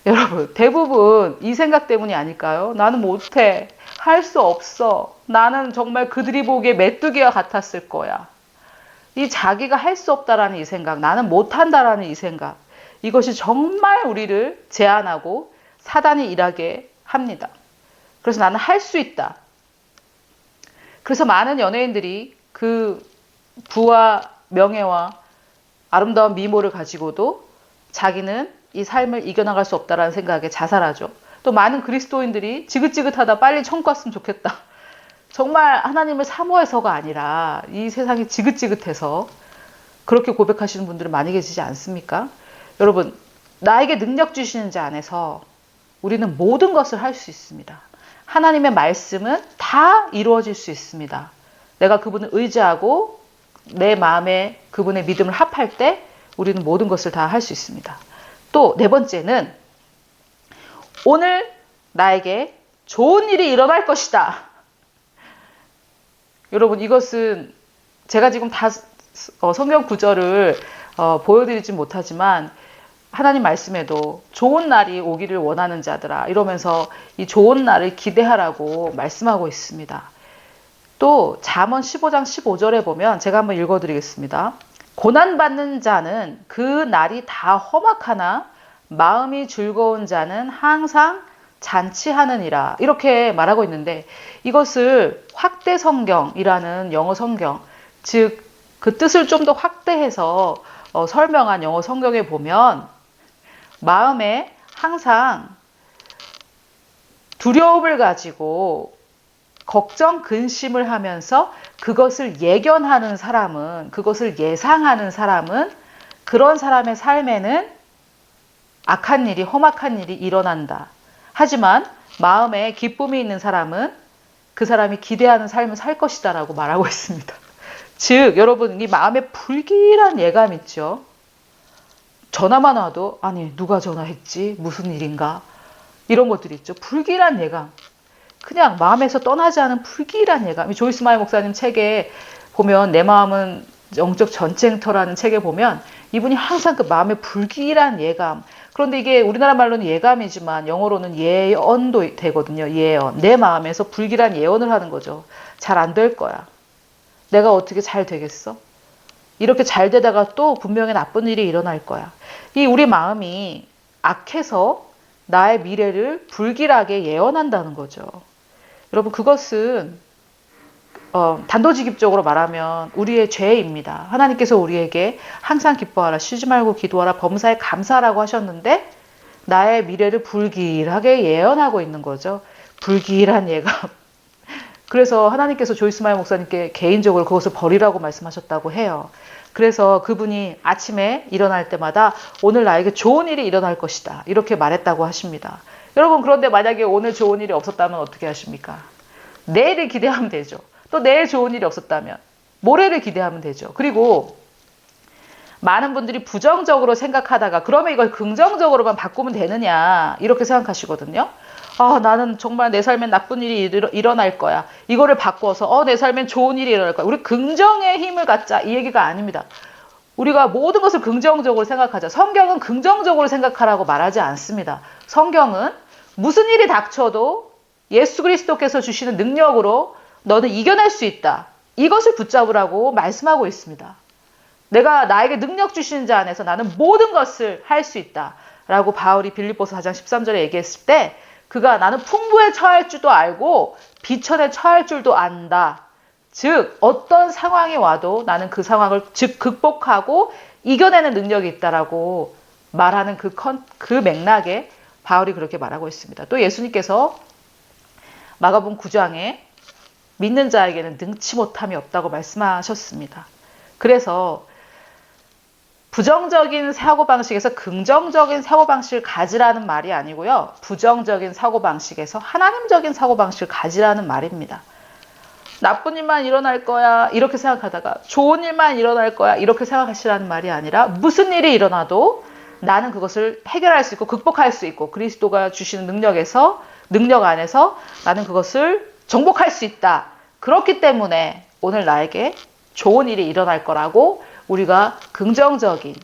여러분, 대부분 이 생각 때문이 아닐까요? 나는 못해. 할 수 없어. 나는 정말 그들이 보기에 메뚜기와 같았을 거야. 이 자기가 할 수 없다라는 이 생각, 나는 못한다라는 이 생각, 이것이 정말 우리를 제한하고 사단이 일하게 합니다. 그래서 나는 할 수 있다. 그래서 많은 연예인들이 그 부와 명예와 아름다운 미모를 가지고도 자기는 이 삶을 이겨나갈 수 없다라는 생각에 자살하죠. 또 많은 그리스도인들이 지긋지긋하다, 빨리 천국 갔으면 좋겠다. 정말 하나님을 사모해서가 아니라 이 세상이 지긋지긋해서 그렇게 고백하시는 분들은 많이 계시지 않습니까? 여러분, 나에게 능력 주시는 자 안에서 우리는 모든 것을 할 수 있습니다. 하나님의 말씀은 다 이루어질 수 있습니다. 내가 그분을 의지하고 내 마음에 그분의 믿음을 합할 때 우리는 모든 것을 다 할 수 있습니다. 또 네 번째는 오늘 나에게 좋은 일이 일어날 것이다. 여러분, 이것은 제가 지금 다 성경 구절을 보여드리지 못하지만 하나님 말씀에도 좋은 날이 오기를 원하는 자들아 이러면서 이 좋은 날을 기대하라고 말씀하고 있습니다. 또 잠언 15장 15절에 보면 제가 한번 읽어드리겠습니다. 고난받는 자는 그 날이 다 험악하나 마음이 즐거운 자는 항상 잔치하느니라, 이렇게 말하고 있는데, 이것을 확대 성경이라는 영어 성경, 즉 그 뜻을 좀 더 확대해서 설명한 영어 성경에 보면 마음에 항상 두려움을 가지고 걱정, 근심을 하면서 그것을 예견하는 사람은, 그것을 예상하는 사람은, 그런 사람의 삶에는 악한 일이, 험악한 일이 일어난다. 하지만 마음에 기쁨이 있는 사람은 그 사람이 기대하는 삶을 살 것이다 라고 말하고 있습니다. 즉 여러분, 이 마음에 불길한 예감 있죠. 전화만 와도 아니 누가 전화했지? 무슨 일인가? 이런 것들이 있죠. 불길한 예감. 그냥 마음에서 떠나지 않은 불길한 예감. 조이스 마이 목사님 책에 보면 내 마음은 영적 전쟁터라는 책에 보면 이분이 항상 그 마음의 불길한 예감. 그런데 이게 우리나라 말로는 예감이지만 영어로는 예언도 되거든요. 예언. 내 마음에서 불길한 예언을 하는 거죠. 잘 안 될 거야. 내가 어떻게 잘 되겠어? 이렇게 잘 되다가 또 분명히 나쁜 일이 일어날 거야. 이 우리 마음이 악해서 나의 미래를 불길하게 예언한다는 거죠. 여러분, 그것은 단도직입적으로 말하면 우리의 죄입니다. 하나님께서 우리에게 항상 기뻐하라, 쉬지 말고 기도하라, 범사에 감사하라고 하셨는데 나의 미래를 불길하게 예언하고 있는 거죠. 불길한 예감. 그래서 하나님께서 조이스 마이 목사님께 개인적으로 그것을 버리라고 말씀하셨다고 해요. 그래서 그분이 아침에 일어날 때마다 오늘 나에게 좋은 일이 일어날 것이다, 이렇게 말했다고 하십니다. 여러분, 그런데 만약에 오늘 좋은 일이 없었다면 어떻게 하십니까? 내일을 기대하면 되죠. 또 내일 좋은 일이 없었다면 모레를 기대하면 되죠. 그리고 많은 분들이 부정적으로 생각하다가 그러면 이걸 긍정적으로만 바꾸면 되느냐 이렇게 생각하시거든요. 나는 정말 내 삶엔 나쁜 일이 일어날 거야. 이거를 바꿔서 내 삶엔 좋은 일이 일어날 거야. 우리 긍정의 힘을 갖자, 이 얘기가 아닙니다. 우리가 모든 것을 긍정적으로 생각하자. 성경은 긍정적으로 생각하라고 말하지 않습니다. 성경은 무슨 일이 닥쳐도 예수 그리스도께서 주시는 능력으로 너는 이겨낼 수 있다, 이것을 붙잡으라고 말씀하고 있습니다. 내가 나에게 능력 주시는 자 안에서 나는 모든 것을 할 수 있다 라고 바울이 빌립보서 4장 13절에 얘기했을 때 그가 나는 풍부에 처할 줄도 알고 비천에 처할 줄도 안다. 즉 어떤 상황이 와도 나는 그 상황을 극복하고 이겨내는 능력이 있다라고 말하는 그 맥락에 바울이 그렇게 말하고 있습니다. 또 예수님께서 마가복음 9장에 믿는 자에게는 능치 못함이 없다고 말씀하셨습니다. 그래서 부정적인 사고방식에서 긍정적인 사고방식을 가지라는 말이 아니고요. 부정적인 사고방식에서 하나님적인 사고방식을 가지라는 말입니다. 나쁜 일만 일어날 거야 이렇게 생각하다가 좋은 일만 일어날 거야 이렇게 생각하시라는 말이 아니라 무슨 일이 일어나도 나는 그것을 해결할 수 있고 극복할 수 있고 그리스도가 주시는 능력 안에서 나는 그것을 정복할 수 있다. 그렇기 때문에 오늘 나에게 좋은 일이 일어날 거라고 우리가 긍정적인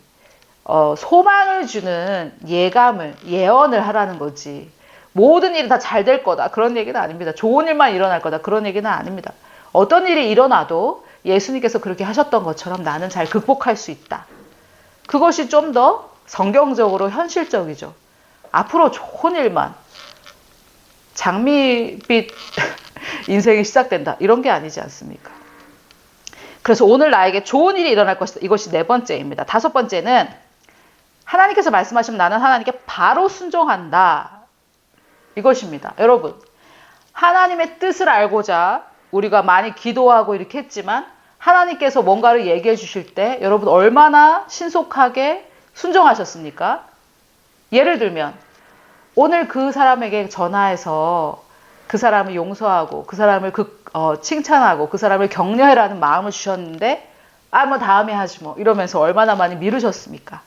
소망을 주는 예언을 하라는 거지. 모든 일이 다 잘 될 거다 그런 얘기는 아닙니다. 좋은 일만 일어날 거다 그런 얘기는 아닙니다. 어떤 일이 일어나도 예수님께서 그렇게 하셨던 것처럼 나는 잘 극복할 수 있다. 그것이 좀 더 성경적으로 현실적이죠. 앞으로 좋은 일만, 장밋빛 인생이 시작된다 이런 게 아니지 않습니까? 그래서 오늘 나에게 좋은 일이 일어날 것이다. 이것이 네 번째입니다. 다섯 번째는 하나님께서 말씀하시면 나는 하나님께 바로 순종한다. 이것입니다. 여러분, 하나님의 뜻을 알고자 우리가 많이 기도하고 이렇게 했지만 하나님께서 뭔가를 얘기해 주실 때 여러분 얼마나 신속하게 순종하셨습니까? 예를 들면 오늘 그 사람에게 전화해서 그 사람을 용서하고 그 사람을 칭찬하고 그 사람을 격려해라는 마음을 주셨는데 뭐 다음에 하지 뭐 이러면서 얼마나 많이 미루셨습니까?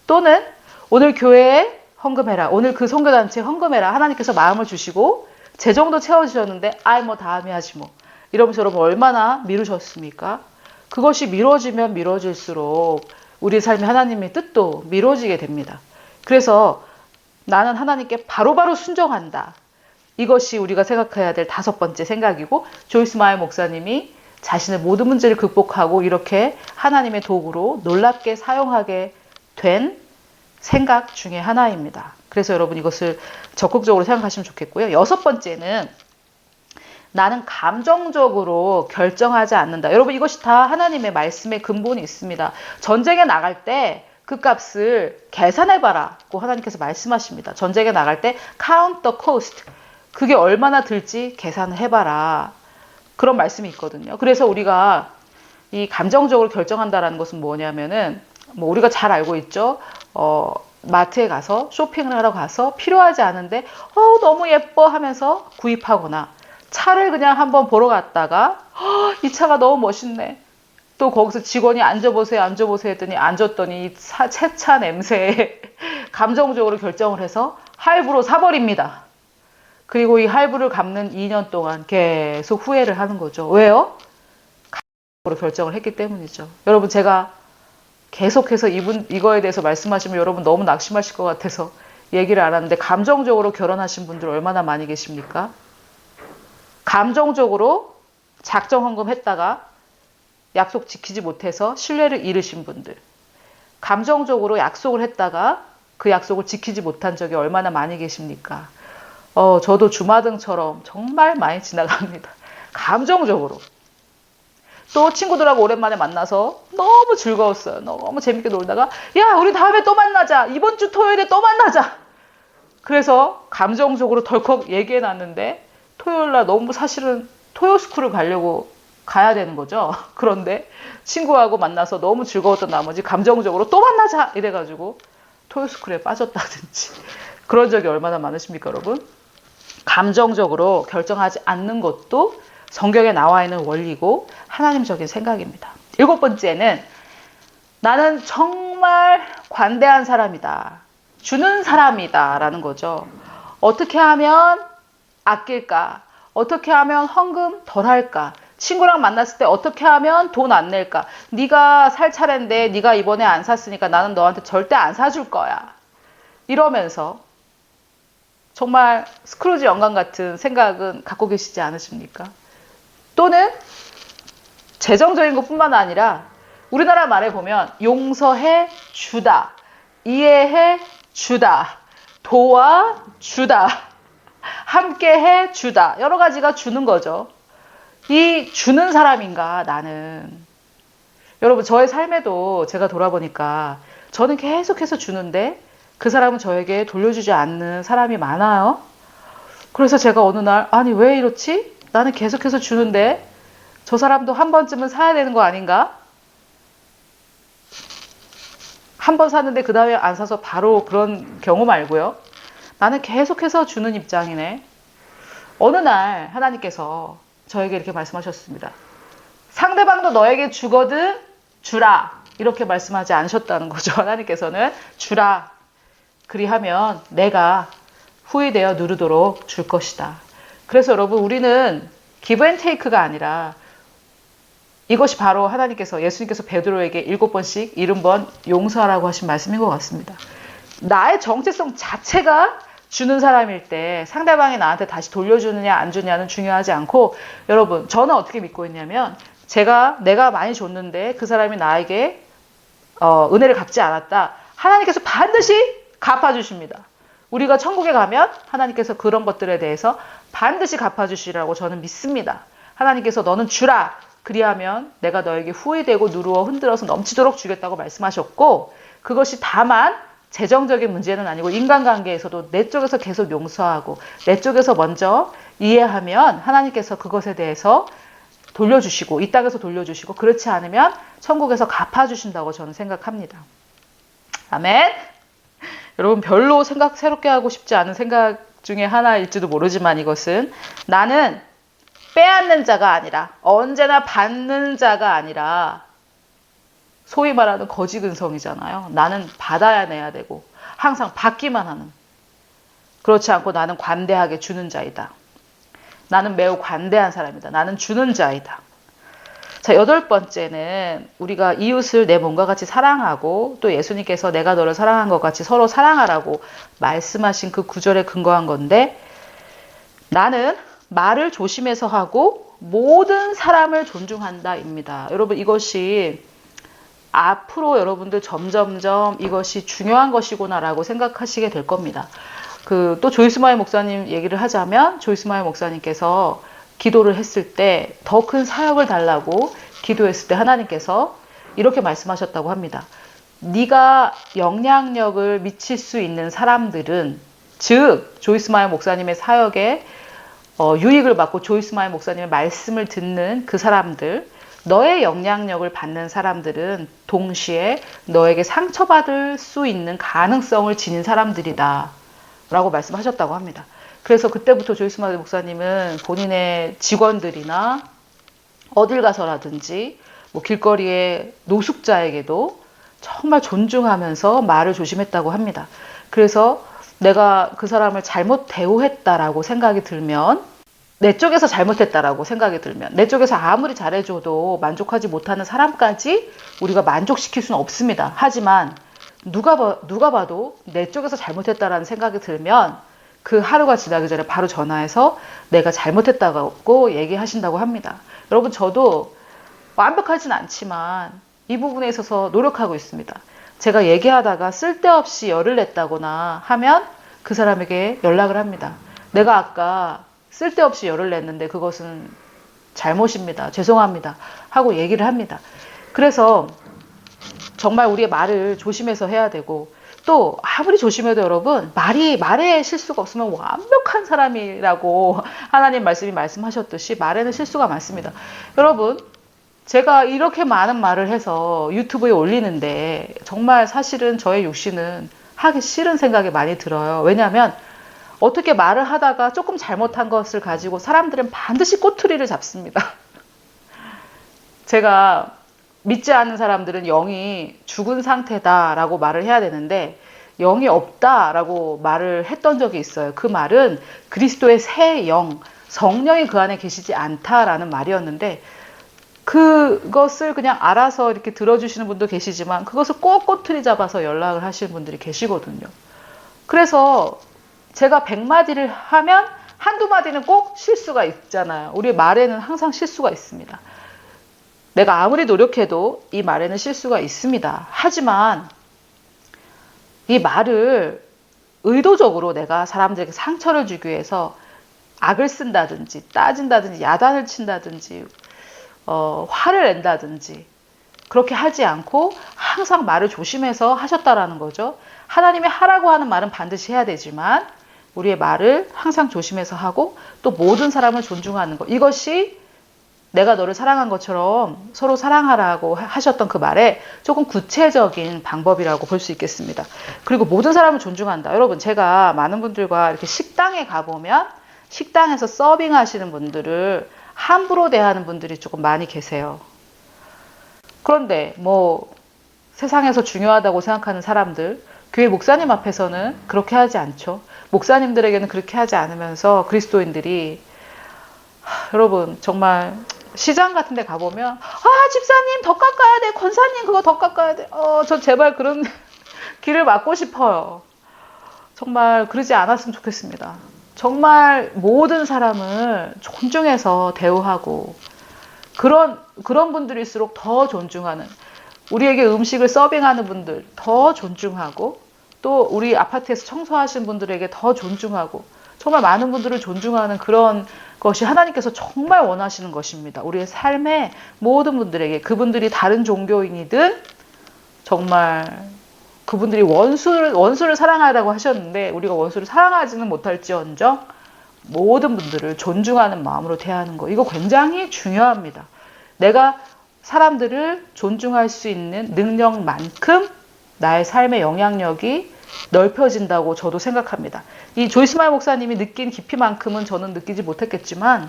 또는 오늘 교회에 헌금해라, 오늘 그 선교단체에 헌금해라, 하나님께서 마음을 주시고 재정도 채워주셨는데 뭐 다음에 하지 뭐 이러면서 여러분 얼마나 미루셨습니까? 그것이 미뤄지면 미뤄질수록 우리 삶의 하나님의 뜻도 미뤄지게 됩니다. 그래서 나는 하나님께 바로바로 순종한다. 이것이 우리가 생각해야 될 다섯 번째 생각이고 조이스 마이 목사님이 자신의 모든 문제를 극복하고 이렇게 하나님의 도구로 놀랍게 사용하게 된 생각 중에 하나입니다. 그래서 여러분 이것을 적극적으로 생각하시면 좋겠고요. 여섯 번째는 나는 감정적으로 결정하지 않는다. 여러분 이것이 다 하나님의 말씀의 근본이 있습니다. 전쟁에 나갈 때 그 값을 계산해봐라고 하나님께서 말씀하십니다. 전쟁에 나갈 때 count the cost. 그게 얼마나 들지 계산을 해봐라. 그런 말씀이 있거든요. 그래서 우리가 이 감정적으로 결정한다라는 것은 뭐냐면은, 뭐 우리가 잘 알고 있죠. 마트에 가서 쇼핑을 하러 가서 필요하지 않은데 너무 예뻐 하면서 구입하거나, 차를 그냥 한번 보러 갔다가 이 차가 너무 멋있네, 또 거기서 직원이 앉아보세요 앉아보세요 했더니 앉았더니 새 차 냄새에 감정적으로 결정을 해서 할부로 사버립니다. 그리고 이 할부를 갚는 2년 동안 계속 후회를 하는 거죠. 왜요? 감정적으로 결정을 했기 때문이죠. 여러분, 제가 계속해서 이거에 대해서 말씀하시면 여러분 너무 낙심하실 것 같아서 얘기를 안 하는데, 감정적으로 결혼하신 분들 얼마나 많이 계십니까? 감정적으로 작정 헌금했다가 약속 지키지 못해서 신뢰를 잃으신 분들, 감정적으로 약속을 했다가 그 약속을 지키지 못한 적이 얼마나 많이 계십니까? 저도 주마등처럼 정말 많이 지나갑니다. 감정적으로. 또 친구들하고 오랜만에 만나서 너무 즐거웠어요. 너무 재밌게 놀다가 야, 우리 다음에 또 만나자. 이번 주 토요일에 또 만나자. 그래서 감정적으로 덜컥 얘기해놨는데 토요일날 너무 사실은 토요스쿨을 가야 되는 거죠. 그런데 친구하고 만나서 너무 즐거웠던 나머지 감정적으로 또 만나자 이래가지고 토요스쿨에 빠졌다든지, 그런 적이 얼마나 많으십니까, 여러분? 감정적으로 결정하지 않는 것도 성경에 나와 있는 원리고 하나님적인 생각입니다. 7번째는 나는 정말 관대한 사람이다, 주는 사람이다 라는 거죠. 어떻게 하면 아낄까? 어떻게 하면 헌금 덜 할까? 친구랑 만났을 때 어떻게 하면 돈 안 낼까? 네가 살 차례인데 네가 이번에 안 샀으니까 나는 너한테 절대 안 사줄 거야. 이러면서 정말 스크루지 영감 같은 생각은 갖고 계시지 않으십니까? 또는 재정적인 것뿐만 아니라 우리나라 말에 보면 용서해 주다, 이해해 주다, 도와주다, 함께해 주다, 여러 가지가 주는 거죠. 이 주는 사람인가 나는? 여러분, 저의 삶에도 제가 돌아보니까 저는 계속해서 주는데 그 사람은 저에게 돌려주지 않는 사람이 많아요. 그래서 제가 어느 날 아니 왜 이렇지? 나는 계속해서 주는데 저 사람도 한 번쯤은 사야 되는 거 아닌가? 한 번 샀는데 그 다음에 안 사서 바로 그런 경우 말고요. 나는 계속해서 주는 입장이네. 어느 날 하나님께서 저에게 이렇게 말씀하셨습니다. 상대방도 너에게 주거든 주라, 이렇게 말씀하지 않으셨다는 거죠. 하나님께서는 주라, 그리하면 내가 후이되어 누르도록 줄 것이다. 그래서 여러분, 우리는 기브 앤 테이크가 아니라 이것이 바로 하나님께서, 예수님께서 베드로에게 7번씩 70번 용서하라고 하신 말씀인 것 같습니다. 나의 정체성 자체가 주는 사람일 때 상대방이 나한테 다시 돌려주느냐 안 주느냐는 중요하지 않고, 여러분, 저는 어떻게 믿고 있냐면 내가 많이 줬는데 그 사람이 나에게 은혜를 갚지 않았다, 하나님께서 반드시 갚아주십니다. 우리가 천국에 가면 하나님께서 그런 것들에 대해서 반드시 갚아주시라고 저는 믿습니다. 하나님께서 너는 주라, 그리하면 내가 너에게 후회되고 누르어 흔들어서 넘치도록 주겠다고 말씀하셨고, 그것이 다만 재정적인 문제는 아니고 인간관계에서도 내 쪽에서 계속 용서하고 내 쪽에서 먼저 이해하면 하나님께서 그것에 대해서 돌려주시고, 이 땅에서 돌려주시고, 그렇지 않으면 천국에서 갚아주신다고 저는 생각합니다. 아멘. 여러분, 별로 생각 새롭게 하고 싶지 않은 생각 중에 하나일지도 모르지만, 이것은 나는 빼앗는 자가 아니라, 언제나 받는 자가 아니라, 소위 말하는 거지근성이잖아요. 나는 받아야 내야 되고 항상 받기만 하는, 그렇지 않고 나는 관대하게 주는 자이다. 나는 매우 관대한 사람이다. 나는 주는 자이다. 자, 8번째는 우리가 이웃을 내 몸과 같이 사랑하고, 또 예수님께서 내가 너를 사랑한 것 같이 서로 사랑하라고 말씀하신 그 구절에 근거한 건데, 나는 말을 조심해서 하고 모든 사람을 존중한다입니다. 여러분, 이것이 앞으로 여러분들 점점점 이것이 중요한 것이구나라고 생각하시게 될 겁니다. 또 조이스 마이 목사님 얘기를 하자면, 조이스 마이 목사님께서 기도를 했을 때, 더 큰 사역을 달라고 기도했을 때 하나님께서 이렇게 말씀하셨다고 합니다. 네가 영향력을 미칠 수 있는 사람들은, 즉 조이스 마이 목사님의 사역에 유익을 받고 조이스 마이 목사님의 말씀을 듣는 그 사람들, 너의 영향력을 받는 사람들은 동시에 너에게 상처받을 수 있는 가능성을 지닌 사람들이다 라고 말씀하셨다고 합니다. 그래서 그때부터 조이스 마이 목사님은 본인의 직원들이나 어딜 가서라든지 뭐 길거리의 노숙자에게도 정말 존중하면서 말을 조심했다고 합니다. 그래서 내가 그 사람을 잘못 대우했다라고 생각이 들면, 내 쪽에서 잘못했다라고 생각이 들면, 내 쪽에서 아무리 잘해줘도 만족하지 못하는 사람까지 우리가 만족시킬 수는 없습니다. 하지만 누가 봐도 내 쪽에서 잘못했다라는 생각이 들면 그 하루가 지나기 전에 바로 전화해서 내가 잘못했다고 얘기하신다고 합니다. 여러분, 저도 완벽하진 않지만 이 부분에 있어서 노력하고 있습니다. 제가 얘기하다가 쓸데없이 열을 냈다거나 하면 그 사람에게 연락을 합니다. 내가 아까 쓸데없이 열을 냈는데 그것은 잘못입니다. 죄송합니다. 하고 얘기를 합니다. 그래서 정말 우리의 말을 조심해서 해야 되고, 또 아무리 조심해도 여러분, 말에 실수가 없으면 완벽한 사람이라고 하나님 말씀이 말씀하셨듯이 말에는 실수가 많습니다. 여러분, 제가 이렇게 많은 말을 해서 유튜브에 올리는데 정말 사실은 저의 육신은 하기 싫은 생각이 많이 들어요. 왜냐하면 어떻게 말을 하다가 조금 잘못한 것을 가지고 사람들은 반드시 꼬투리를 잡습니다. 제가 믿지 않는 사람들은 영이 죽은 상태다라고 말을 해야 되는데 영이 없다라고 말을 했던 적이 있어요. 그 말은 그리스도의 새 영, 성령이 그 안에 계시지 않다라는 말이었는데, 그것을 그냥 알아서 이렇게 들어주시는 분도 계시지만 그것을 꼭 꼬투리 잡아서 연락을 하시는 분들이 계시거든요. 그래서 제가 100마디를 하면 한두 마디는 꼭 실수가 있잖아요. 우리 말에는 항상 실수가 있습니다. 내가 아무리 노력해도 이 말에는 실수가 있습니다. 하지만 이 말을 의도적으로 내가 사람들에게 상처를 주기 위해서 악을 쓴다든지 따진다든지 야단을 친다든지 화를 낸다든지 그렇게 하지 않고 항상 말을 조심해서 하셨다라는 거죠. 하나님이 하라고 하는 말은 반드시 해야 되지만 우리의 말을 항상 조심해서 하고 또 모든 사람을 존중하는 것, 이것이 내가 너를 사랑한 것처럼 서로 사랑하라고 하셨던 그 말에 조금 구체적인 방법이라고 볼 수 있겠습니다. 그리고 모든 사람을 존중한다. 여러분, 제가 많은 분들과 이렇게 식당에 가보면 식당에서 서빙하시는 분들을 함부로 대하는 분들이 조금 많이 계세요. 그런데 뭐 세상에서 중요하다고 생각하는 사람들, 교회 목사님 앞에서는 그렇게 하지 않죠. 목사님들에게는 그렇게 하지 않으면서 그리스도인들이 여러분 정말 시장 같은 데 가보면 집사님 더 깎아야 돼, 권사님 그거 더 깎아야 돼, 저 제발 그런 길을 막고 싶어요. 정말 그러지 않았으면 좋겠습니다. 정말 모든 사람을 존중해서 대우하고 그런 분들일수록 더 존중하는, 우리에게 음식을 서빙하는 분들 더 존중하고 또 우리 아파트에서 청소하시는 분들에게 더 존중하고 정말 많은 분들을 존중하는 그런 것이 하나님께서 정말 원하시는 것입니다. 우리의 삶에 모든 분들에게, 그분들이 다른 종교인이든 정말 그분들이 원수를 사랑하라고 하셨는데 우리가 원수를 사랑하지는 못할지언정 모든 분들을 존중하는 마음으로 대하는 거, 이거 굉장히 중요합니다. 내가 사람들을 존중할 수 있는 능력만큼 나의 삶의 영향력이 넓혀진다고 저도 생각합니다. 이 조이스 마이 목사님이 느낀 깊이만큼은 저는 느끼지 못했겠지만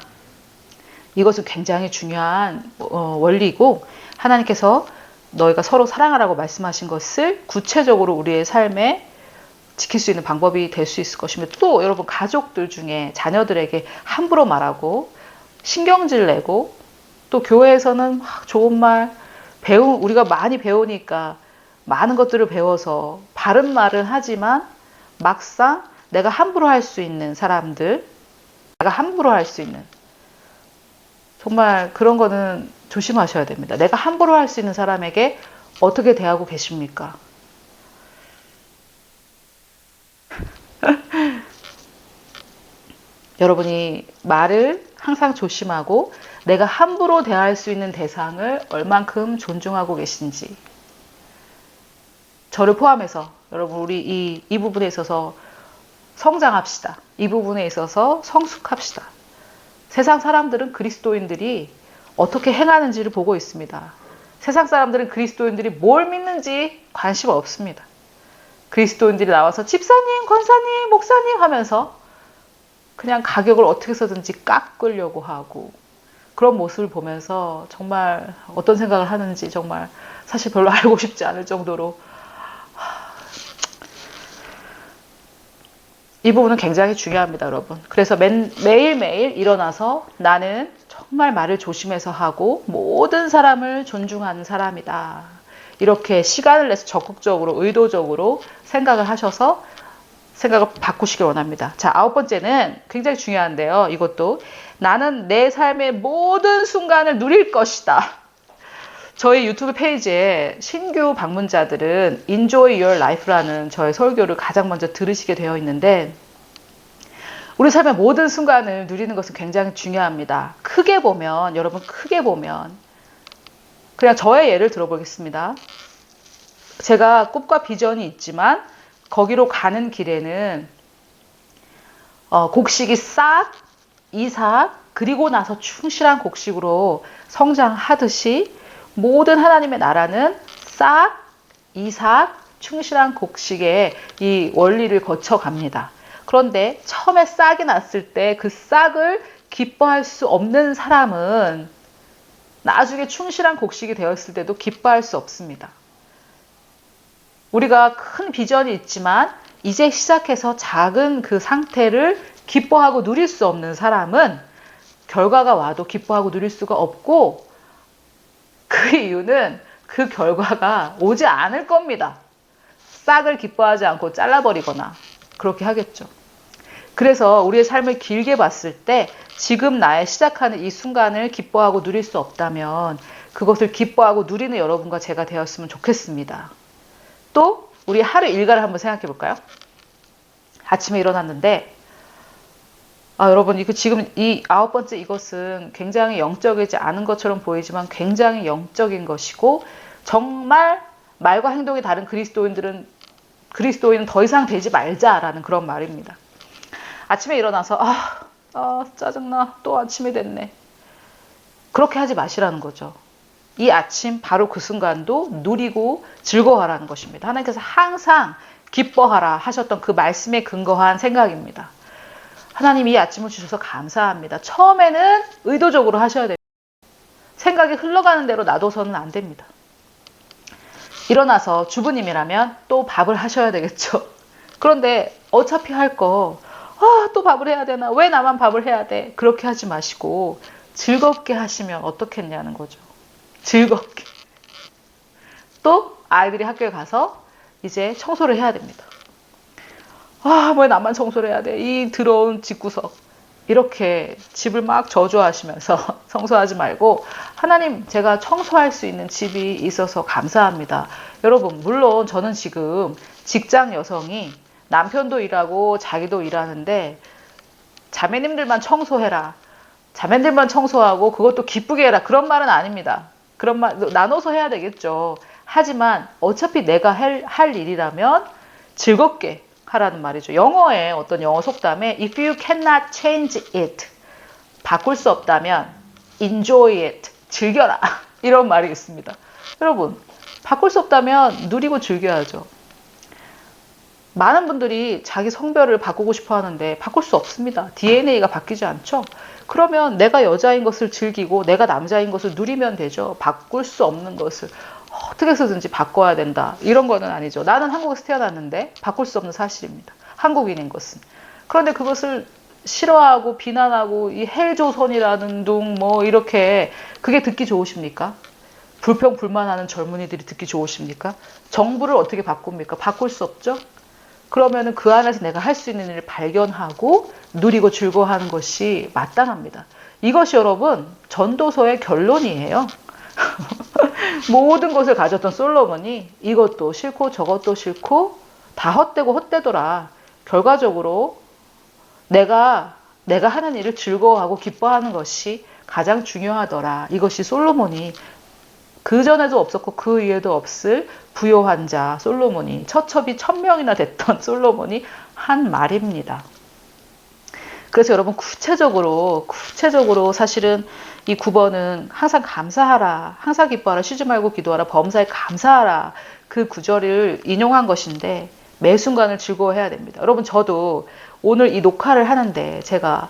이것은 굉장히 중요한 원리이고 하나님께서 너희가 서로 사랑하라고 말씀하신 것을 구체적으로 우리의 삶에 지킬 수 있는 방법이 될 수 있을 것입니다. 또 여러분, 가족들 중에 자녀들에게 함부로 말하고 신경질 내고 또 교회에서는 좋은 말 우리가 많이 배우니까 많은 것들을 배워서 바른 말은 하지만 막상 내가 함부로 할 수 있는 사람들, 내가 함부로 할 수 있는, 정말 그런 거는 조심하셔야 됩니다. 내가 함부로 할 수 있는 사람에게 어떻게 대하고 계십니까? 여러분이 말을 항상 조심하고 내가 함부로 대할 수 있는 대상을 얼만큼 존중하고 계신지, 저를 포함해서 여러분 우리 이 부분에 있어서 성장합시다. 이 부분에 있어서 성숙합시다. 세상 사람들은 그리스도인들이 어떻게 행하는지를 보고 있습니다. 세상 사람들은 그리스도인들이 뭘 믿는지 관심 없습니다. 그리스도인들이 나와서 집사님, 권사님, 목사님 하면서 그냥 가격을 어떻게 해서든지 깎으려고 하고, 그런 모습을 보면서 정말 어떤 생각을 하는지 정말 사실 별로 알고 싶지 않을 정도로 이 부분은 굉장히 중요합니다, 여러분. 그래서 매일매일 일어나서 나는 정말 말을 조심해서 하고 모든 사람을 존중하는 사람이다. 이렇게 시간을 내서 적극적으로, 의도적으로 생각을 하셔서 생각을 바꾸시길 원합니다. 자, 9번째는 굉장히 중요한데요. 이것도 나는 내 삶의 모든 순간을 누릴 것이다. 저희 유튜브 페이지에 신규 방문자들은 Enjoy Your Life라는 저의 설교를 가장 먼저 들으시게 되어 있는데, 우리 삶의 모든 순간을 누리는 것은 굉장히 중요합니다. 크게 보면, 여러분 크게 보면, 그냥 저의 예를 들어보겠습니다. 제가 꿈과 비전이 있지만 거기로 가는 길에는 곡식이 싹, 이삭, 그리고 나서 충실한 곡식으로 성장하듯이 모든 하나님의 나라는 싹, 이삭, 충실한 곡식의 이 원리를 거쳐갑니다. 그런데 처음에 싹이 났을 때 그 싹을 기뻐할 수 없는 사람은 나중에 충실한 곡식이 되었을 때도 기뻐할 수 없습니다. 우리가 큰 비전이 있지만 이제 시작해서 작은 그 상태를 기뻐하고 누릴 수 없는 사람은 결과가 와도 기뻐하고 누릴 수가 없고, 그 이유는 그 결과가 오지 않을 겁니다. 싹을 기뻐하지 않고 잘라버리거나 그렇게 하겠죠. 그래서 우리의 삶을 길게 봤을 때 지금 나의 시작하는 이 순간을 기뻐하고 누릴 수 없다면 그것을 기뻐하고 누리는 여러분과 제가 되었으면 좋겠습니다. 또 우리 하루 일과를 한번 생각해 볼까요? 아침에 일어났는데 여러분 이거 지금 이 9번째 이것은 굉장히 영적이지 않은 것처럼 보이지만 굉장히 영적인 것이고, 정말 말과 행동이 다른 그리스도인은 더 이상 되지 말자라는 그런 말입니다. 아침에 일어나서 짜증나, 또 아침이 됐네, 그렇게 하지 마시라는 거죠. 이 아침 바로 그 순간도 누리고 즐거워하라는 것입니다. 하나님께서 항상 기뻐하라 하셨던 그 말씀에 근거한 생각입니다. 하나님 이 아침을 주셔서 감사합니다. 처음에는 의도적으로 하셔야 됩니다. 생각이 흘러가는 대로 놔둬서는 안 됩니다. 일어나서 주부님이라면 또 밥을 하셔야 되겠죠. 그런데 어차피 할 거 또 밥을 해야 되나? 왜 나만 밥을 해야 돼? 그렇게 하지 마시고 즐겁게 하시면 어떻겠냐는 거죠. 즐겁게. 또 아이들이 학교에 가서 이제 청소를 해야 됩니다. 왜 나만 청소를 해야 돼? 이 더러운 집구석. 이렇게 집을 막 저주하시면서 청소하지 말고, 하나님 제가 청소할 수 있는 집이 있어서 감사합니다. 여러분 물론 저는 지금 직장 여성이 남편도 일하고 자기도 일하는데 자매님들만 청소해라, 자매들만 청소하고 그것도 기쁘게 해라, 그런 말은 아닙니다. 그런 말 나눠서 해야 되겠죠. 하지만 어차피 내가 할 일이라면 즐겁게 하라는 말이죠. 영어에 어떤 영어 속담에 If you cannot change it, 바꿀 수 없다면 enjoy it, 즐겨라, 이런 말이 있습니다. 여러분 바꿀 수 없다면 누리고 즐겨야죠. 많은 분들이 자기 성별을 바꾸고 싶어 하는데 바꿀 수 없습니다. DNA가 바뀌지 않죠. 그러면 내가 여자인 것을 즐기고 내가 남자인 것을 누리면 되죠. 바꿀 수 없는 것을 어떻게 해서든지 바꿔야 된다, 이런 거는 아니죠. 나는 한국에서 태어났는데 바꿀 수 없는 사실입니다. 한국인인 것은. 그런데 그것을 싫어하고 비난하고 이 헬조선이라는 둥 이렇게, 그게 듣기 좋으십니까? 불평불만하는 젊은이들이 듣기 좋으십니까? 정부를 어떻게 바꿉니까? 바꿀 수 없죠. 그러면은 그 안에서 내가 할 수 있는 일을 발견하고 누리고 즐거워하는 것이 마땅합니다. 이것이 여러분 전도서의 결론이에요. 모든 것을 가졌던 솔로몬이 이것도 싫고 저것도 싫고 다 헛되고 헛되더라. 결과적으로 내가 하는 일을 즐거워하고 기뻐하는 것이 가장 중요하더라. 이것이 솔로몬이, 그전에도 없었고 그 위에도 없을 부요한 자 솔로몬이, 처첩이 1000명이나 됐던 솔로몬이 한 말입니다. 그래서 여러분 구체적으로 사실은 이 9번은 항상 감사하라, 항상 기뻐하라, 쉬지 말고 기도하라, 범사에 감사하라, 그 구절을 인용한 것인데 매 순간을 즐거워해야 됩니다. 여러분, 저도 오늘 이 녹화를 하는데 제가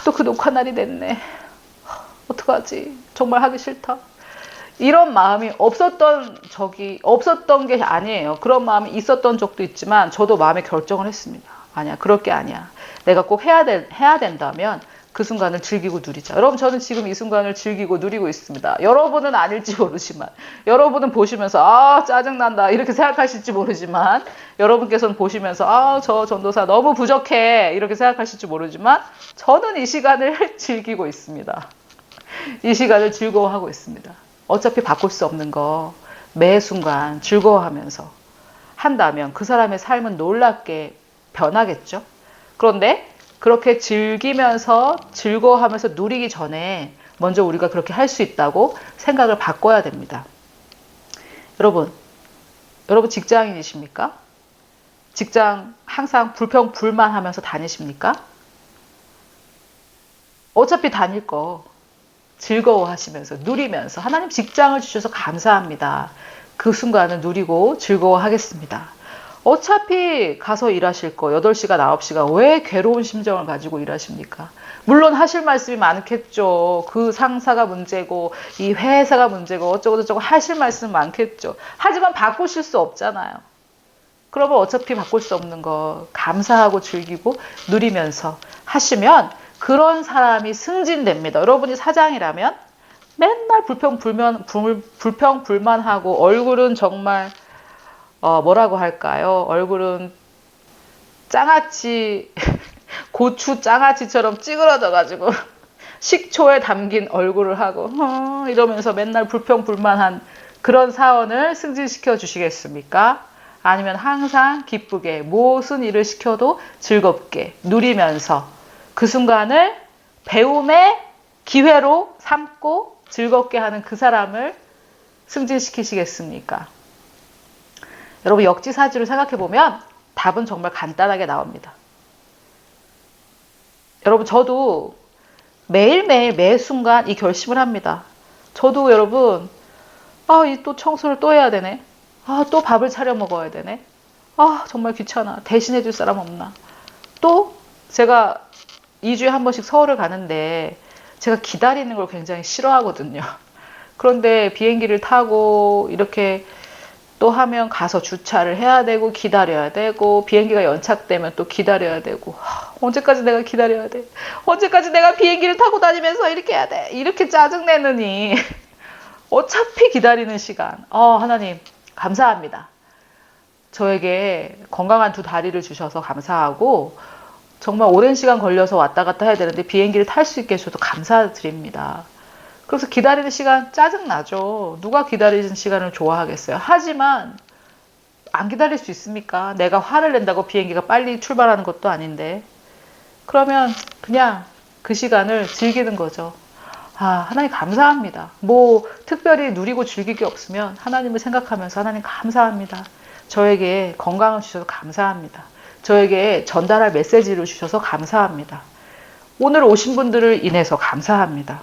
또 그 녹화 날이 됐네. 어떡하지? 정말 하기 싫다. 이런 마음이 없었던 게 아니에요. 그런 마음이 있었던 적도 있지만 저도 마음의 결정을 했습니다. 아니야, 그럴 게 아니야. 내가 꼭 해야 된다면 그 순간을 즐기고 누리자. 여러분, 저는 지금 이 순간을 즐기고 누리고 있습니다. 여러분은 아닐지 모르지만, 여러분은 보시면서 짜증난다 이렇게 생각하실지 모르지만, 여러분께서는 보시면서 저 전도사 너무 부족해 이렇게 생각하실지 모르지만, 저는 이 시간을 즐기고 있습니다. 이 시간을 즐거워하고 있습니다. 어차피 바꿀 수 없는 거 매 순간 즐거워하면서 한다면 그 사람의 삶은 놀랍게 변하겠죠. 그런데 그렇게 즐기면서 즐거워하면서 누리기 전에 먼저 우리가 그렇게 할 수 있다고 생각을 바꿔야 됩니다. 여러분 직장인이십니까? 직장 항상 불평불만하면서 다니십니까? 어차피 다닐 거 즐거워하시면서 누리면서 하나님 직장을 주셔서 감사합니다. 그 순간을 누리고 즐거워하겠습니다. 어차피 가서 일하실 거 8시간, 9시간 왜 괴로운 심정을 가지고 일하십니까? 물론 하실 말씀이 많겠죠. 그 상사가 문제고 이 회사가 문제고 어쩌고저쩌고 하실 말씀 많겠죠. 하지만 바꾸실 수 없잖아요. 그러면 어차피 바꿀 수 없는 거 감사하고 즐기고 누리면서 하시면 그런 사람이 승진됩니다. 여러분이 사장이라면 맨날 불평불만하고 얼굴은 정말 뭐라고 할까요? 얼굴은 장아찌 고추 장아찌처럼 찌그러져가지고 식초에 담긴 얼굴을 하고 이러면서 맨날 불평불만한 그런 사원을 승진시켜 주시겠습니까? 아니면 항상 기쁘게 무슨 일을 시켜도 즐겁게 누리면서 그 순간을 배움의 기회로 삼고 즐겁게 하는 그 사람을 승진시키시겠습니까? 여러분, 역지사지로 생각해보면 답은 정말 간단하게 나옵니다. 여러분, 저도 매일매일 매 순간 이 결심을 합니다. 저도 여러분, 또 청소를 또 해야 되네. 또 밥을 차려 먹어야 되네. 정말 귀찮아. 대신해 줄 사람 없나. 또 제가 2주에 한 번씩 서울을 가는데 제가 기다리는 걸 굉장히 싫어하거든요. 그런데 비행기를 타고 이렇게 또 하면 가서 주차를 해야 되고 기다려야 되고 비행기가 연착되면 또 기다려야 되고 언제까지 내가 기다려야 돼? 언제까지 내가 비행기를 타고 다니면서 이렇게 해야 돼? 이렇게 짜증내느니 어차피 기다리는 시간. 하나님 감사합니다. 저에게 건강한 2다리를 주셔서 감사하고 정말 오랜 시간 걸려서 왔다 갔다 해야 되는데 비행기를 탈 수 있게 해주셔서 감사드립니다. 그래서 기다리는 시간 짜증나죠. 누가 기다리는 시간을 좋아하겠어요. 하지만 안 기다릴 수 있습니까? 내가 화를 낸다고 비행기가 빨리 출발하는 것도 아닌데. 그러면 그냥 그 시간을 즐기는 거죠. 하나님 감사합니다. 특별히 누리고 즐길 게 없으면 하나님을 생각하면서 하나님 감사합니다. 저에게 건강을 주셔서 감사합니다. 저에게 전달할 메시지를 주셔서 감사합니다. 오늘 오신 분들을 인해서 감사합니다.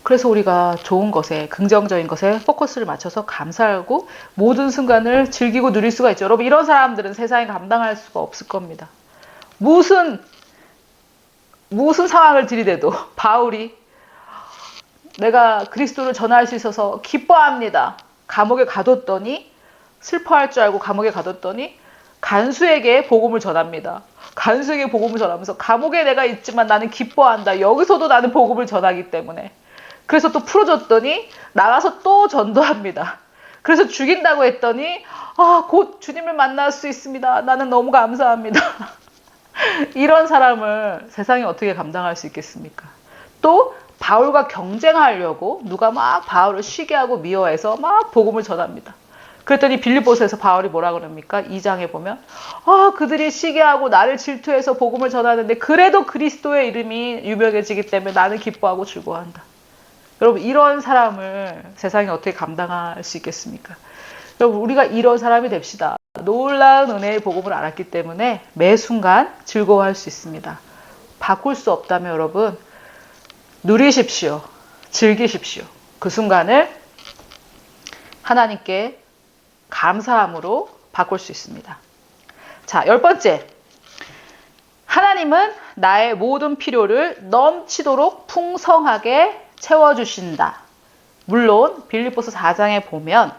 그래서 우리가 좋은 것에, 긍정적인 것에 포커스를 맞춰서 감사하고 모든 순간을 즐기고 누릴 수가 있죠. 여러분, 이런 사람들은 세상에 감당할 수가 없을 겁니다. 무슨 상황을 들이대도 바울이 내가 그리스도를 전할 수 있어서 기뻐합니다. 감옥에 가뒀더니 슬퍼할 줄 알고 감옥에 가뒀더니 간수에게 복음을 전합니다. 간수에게 복음을 전하면서 감옥에 내가 있지만 나는 기뻐한다. 여기서도 나는 복음을 전하기 때문에. 그래서 또 풀어줬더니 나가서 또 전도합니다. 그래서 죽인다고 했더니 곧 주님을 만날 수 있습니다. 나는 너무 감사합니다. 이런 사람을 세상이 어떻게 감당할 수 있겠습니까? 또 바울과 경쟁하려고 누가 막 바울을 쉬게 하고 미워해서 막 복음을 전합니다. 그랬더니 빌립보서에서 바울이 뭐라 그럽니까? 2장에 보면 그들이 시기하고 나를 질투해서 복음을 전하는데 그래도 그리스도의 이름이 유명해지기 때문에 나는 기뻐하고 즐거워한다. 여러분, 이런 사람을 세상이 어떻게 감당할 수 있겠습니까? 여러분, 우리가 이런 사람이 됩시다. 놀라운 은혜의 복음을 알았기 때문에 매 순간 즐거워할 수 있습니다. 바꿀 수 없다면 여러분 누리십시오. 즐기십시오. 그 순간을 하나님께 감사함으로 바꿀 수 있습니다. 자, 10번째. 하나님은 나의 모든 필요를 넘치도록 풍성하게 채워주신다. 물론 빌립보서 4장에 보면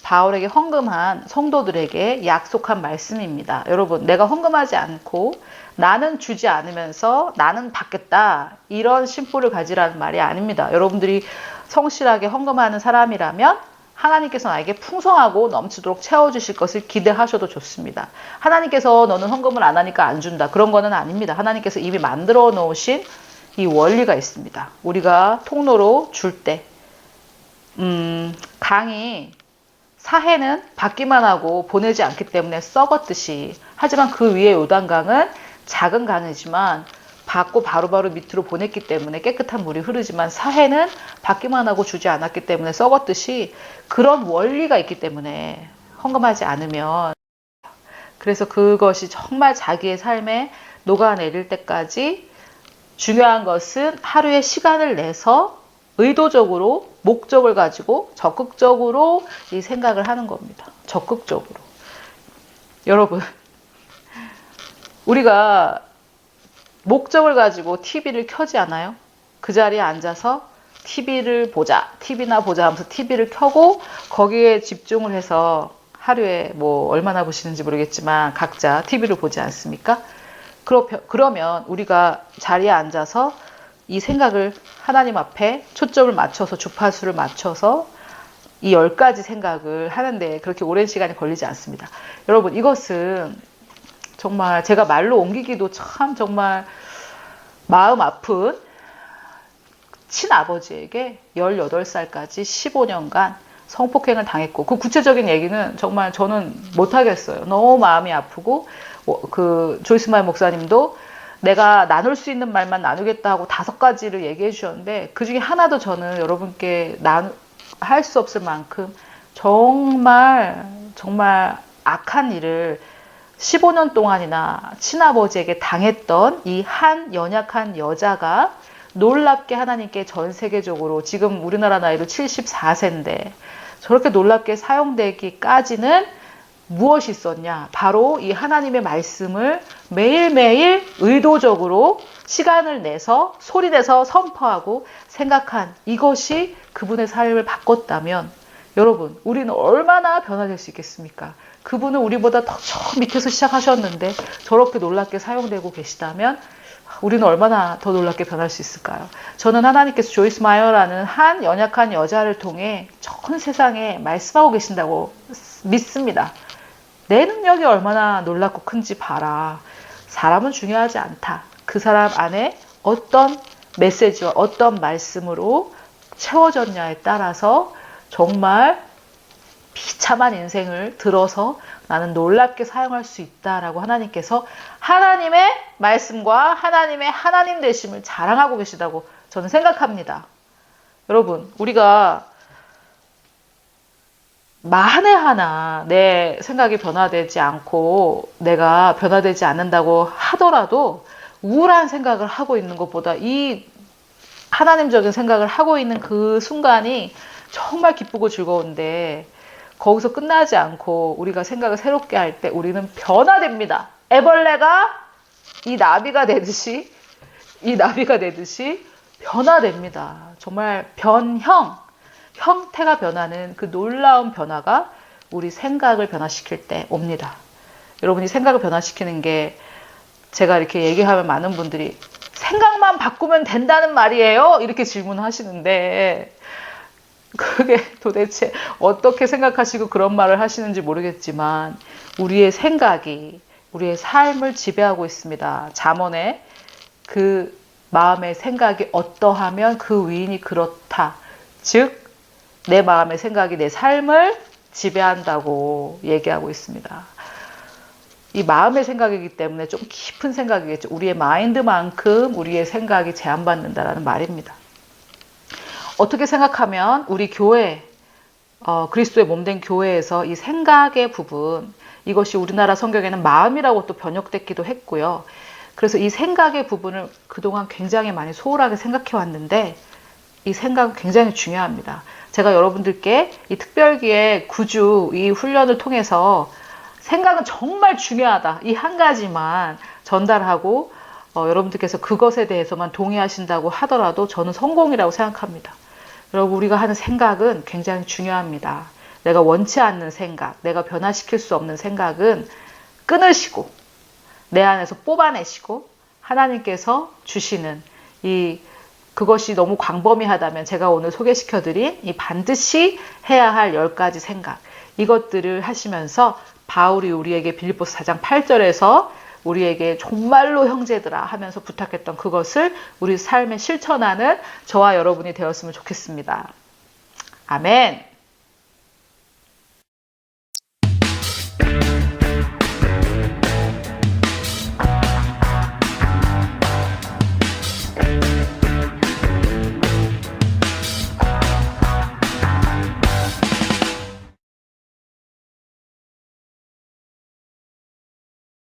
바울에게 헌금한 성도들에게 약속한 말씀입니다. 여러분, 내가 헌금하지 않고 나는 주지 않으면서 나는 받겠다. 이런 심보를 가지라는 말이 아닙니다. 여러분들이 성실하게 헌금하는 사람이라면 하나님께서 나에게 풍성하고 넘치도록 채워주실 것을 기대하셔도 좋습니다. 하나님께서 너는 헌금을 안 하니까 안 준다. 그런 거는 아닙니다. 하나님께서 이미 만들어 놓으신 이 원리가 있습니다. 우리가 통로로 줄 때, 강이 사해는 받기만 하고 보내지 않기 때문에 썩었듯이, 하지만 그 위에 요단강은 작은 강이지만 받고 바로바로 밑으로 보냈기 때문에 깨끗한 물이 흐르지만 사해는 받기만 하고 주지 않았기 때문에 썩었듯이 그런 원리가 있기 때문에 헌금하지 않으면, 그래서 그것이 정말 자기의 삶에 녹아내릴 때까지 중요한 것은 하루에 시간을 내서 의도적으로 목적을 가지고 적극적으로 이 생각을 하는 겁니다. 적극적으로. 여러분, 우리가 목적을 가지고 TV를 켜지 않아요? 그 자리에 앉아서 TV를 보자, TV나 보자 하면서 TV를 켜고 거기에 집중을 해서 하루에 뭐 얼마나 보시는지 모르겠지만 각자 TV를 보지 않습니까? 그러면 우리가 자리에 앉아서 이 생각을 하나님 앞에 초점을 맞춰서 주파수를 맞춰서 이 10가지 생각을 하는데 그렇게 오랜 시간이 걸리지 않습니다. 여러분, 이것은 정말 제가 말로 옮기기도 참 정말 마음 아픈 친아버지에게 18살까지 15년간 성폭행을 당했고, 그 구체적인 얘기는 정말 저는 못하겠어요. 너무 마음이 아프고, 그 조이스마일 목사님도 내가 나눌 수 있는 말만 나누겠다 하고 5가지를 얘기해 주셨는데 그 중에 하나도 저는 여러분께 할 수 없을 만큼 정말 악한 일을 15년 동안이나 친아버지에게 당했던 이 한 연약한 여자가 놀랍게 하나님께 전 세계적으로 지금 우리나라 나이로 74세인데 저렇게 놀랍게 사용되기까지는 무엇이 있었냐? 바로 이 하나님의 말씀을 매일매일 의도적으로 시간을 내서 소리내서 선포하고 생각한 이것이 그분의 삶을 바꿨다면 여러분, 우리는 얼마나 변화될 수 있겠습니까? 그분은 우리보다 더 저 밑에서 시작하셨는데 저렇게 놀랍게 사용되고 계시다면 우리는 얼마나 더 놀랍게 변할 수 있을까요? 저는 하나님께서 조이스 마이어라는 한 연약한 여자를 통해 전 세상에 말씀하고 계신다고 믿습니다. 내 능력이 얼마나 놀랍고 큰지 봐라. 사람은 중요하지 않다. 그 사람 안에 어떤 메시지와 어떤 말씀으로 채워졌냐에 따라서 정말 비참한 인생을 들어서 나는 놀랍게 사용할 수 있다라고 하나님께서 하나님의 말씀과 하나님의 하나님 되심을 자랑하고 계시다고 저는 생각합니다. 여러분, 우리가 만에 하나 내 생각이 변화되지 않고 내가 변화되지 않는다고 하더라도 우울한 생각을 하고 있는 것보다 이 하나님적인 생각을 하고 있는 그 순간이 정말 기쁘고 즐거운데 거기서 끝나지 않고 우리가 생각을 새롭게 할 때 우리는 변화됩니다. 애벌레가 이 나비가 되듯이 변화됩니다. 정말 형태가 변하는 그 놀라운 변화가 우리 생각을 변화시킬 때 옵니다. 여러분이 생각을 변화시키는 게 제가 이렇게 얘기하면 많은 분들이 생각만 바꾸면 된다는 말이에요? 이렇게 질문하시는데 그게 도대체 어떻게 생각하시고 그런 말을 하시는지 모르겠지만 우리의 생각이 우리의 삶을 지배하고 있습니다. 잠언에 그 마음의 생각이 어떠하면 그 위인이 그렇다. 즉 내 마음의 생각이 내 삶을 지배한다고 얘기하고 있습니다. 이 마음의 생각이기 때문에 좀 깊은 생각이겠죠. 우리의 마인드만큼 우리의 생각이 제한받는다라는 말입니다. 어떻게 생각하면 우리 교회, 그리스도의 몸된 교회에서 이 생각의 부분, 이것이 우리나라 성경에는 마음이라고 또 번역됐기도 했고요. 그래서 이 생각의 부분을 그동안 굉장히 많이 소홀하게 생각해 왔는데 이 생각은 굉장히 중요합니다. 제가 여러분들께 이 특별기에 9주 이 훈련을 통해서 생각은 정말 중요하다. 이 한 가지만 전달하고 여러분들께서 그것에 대해서만 동의하신다고 하더라도 저는 성공이라고 생각합니다. 여러분, 우리가 하는 생각은 굉장히 중요합니다. 내가 원치 않는 생각, 내가 변화시킬 수 없는 생각은 끊으시고 내 안에서 뽑아내시고 하나님께서 주시는 그것이 너무 광범위하다면 제가 오늘 소개시켜드린 이 반드시 해야 할 10가지 생각, 이것들을 하시면서 바울이 우리에게 빌립보서 4장 8절에서 우리에게 정말로 형제들아 하면서 부탁했던 그것을 우리 삶에 실천하는 저와 여러분이 되었으면 좋겠습니다. 아멘.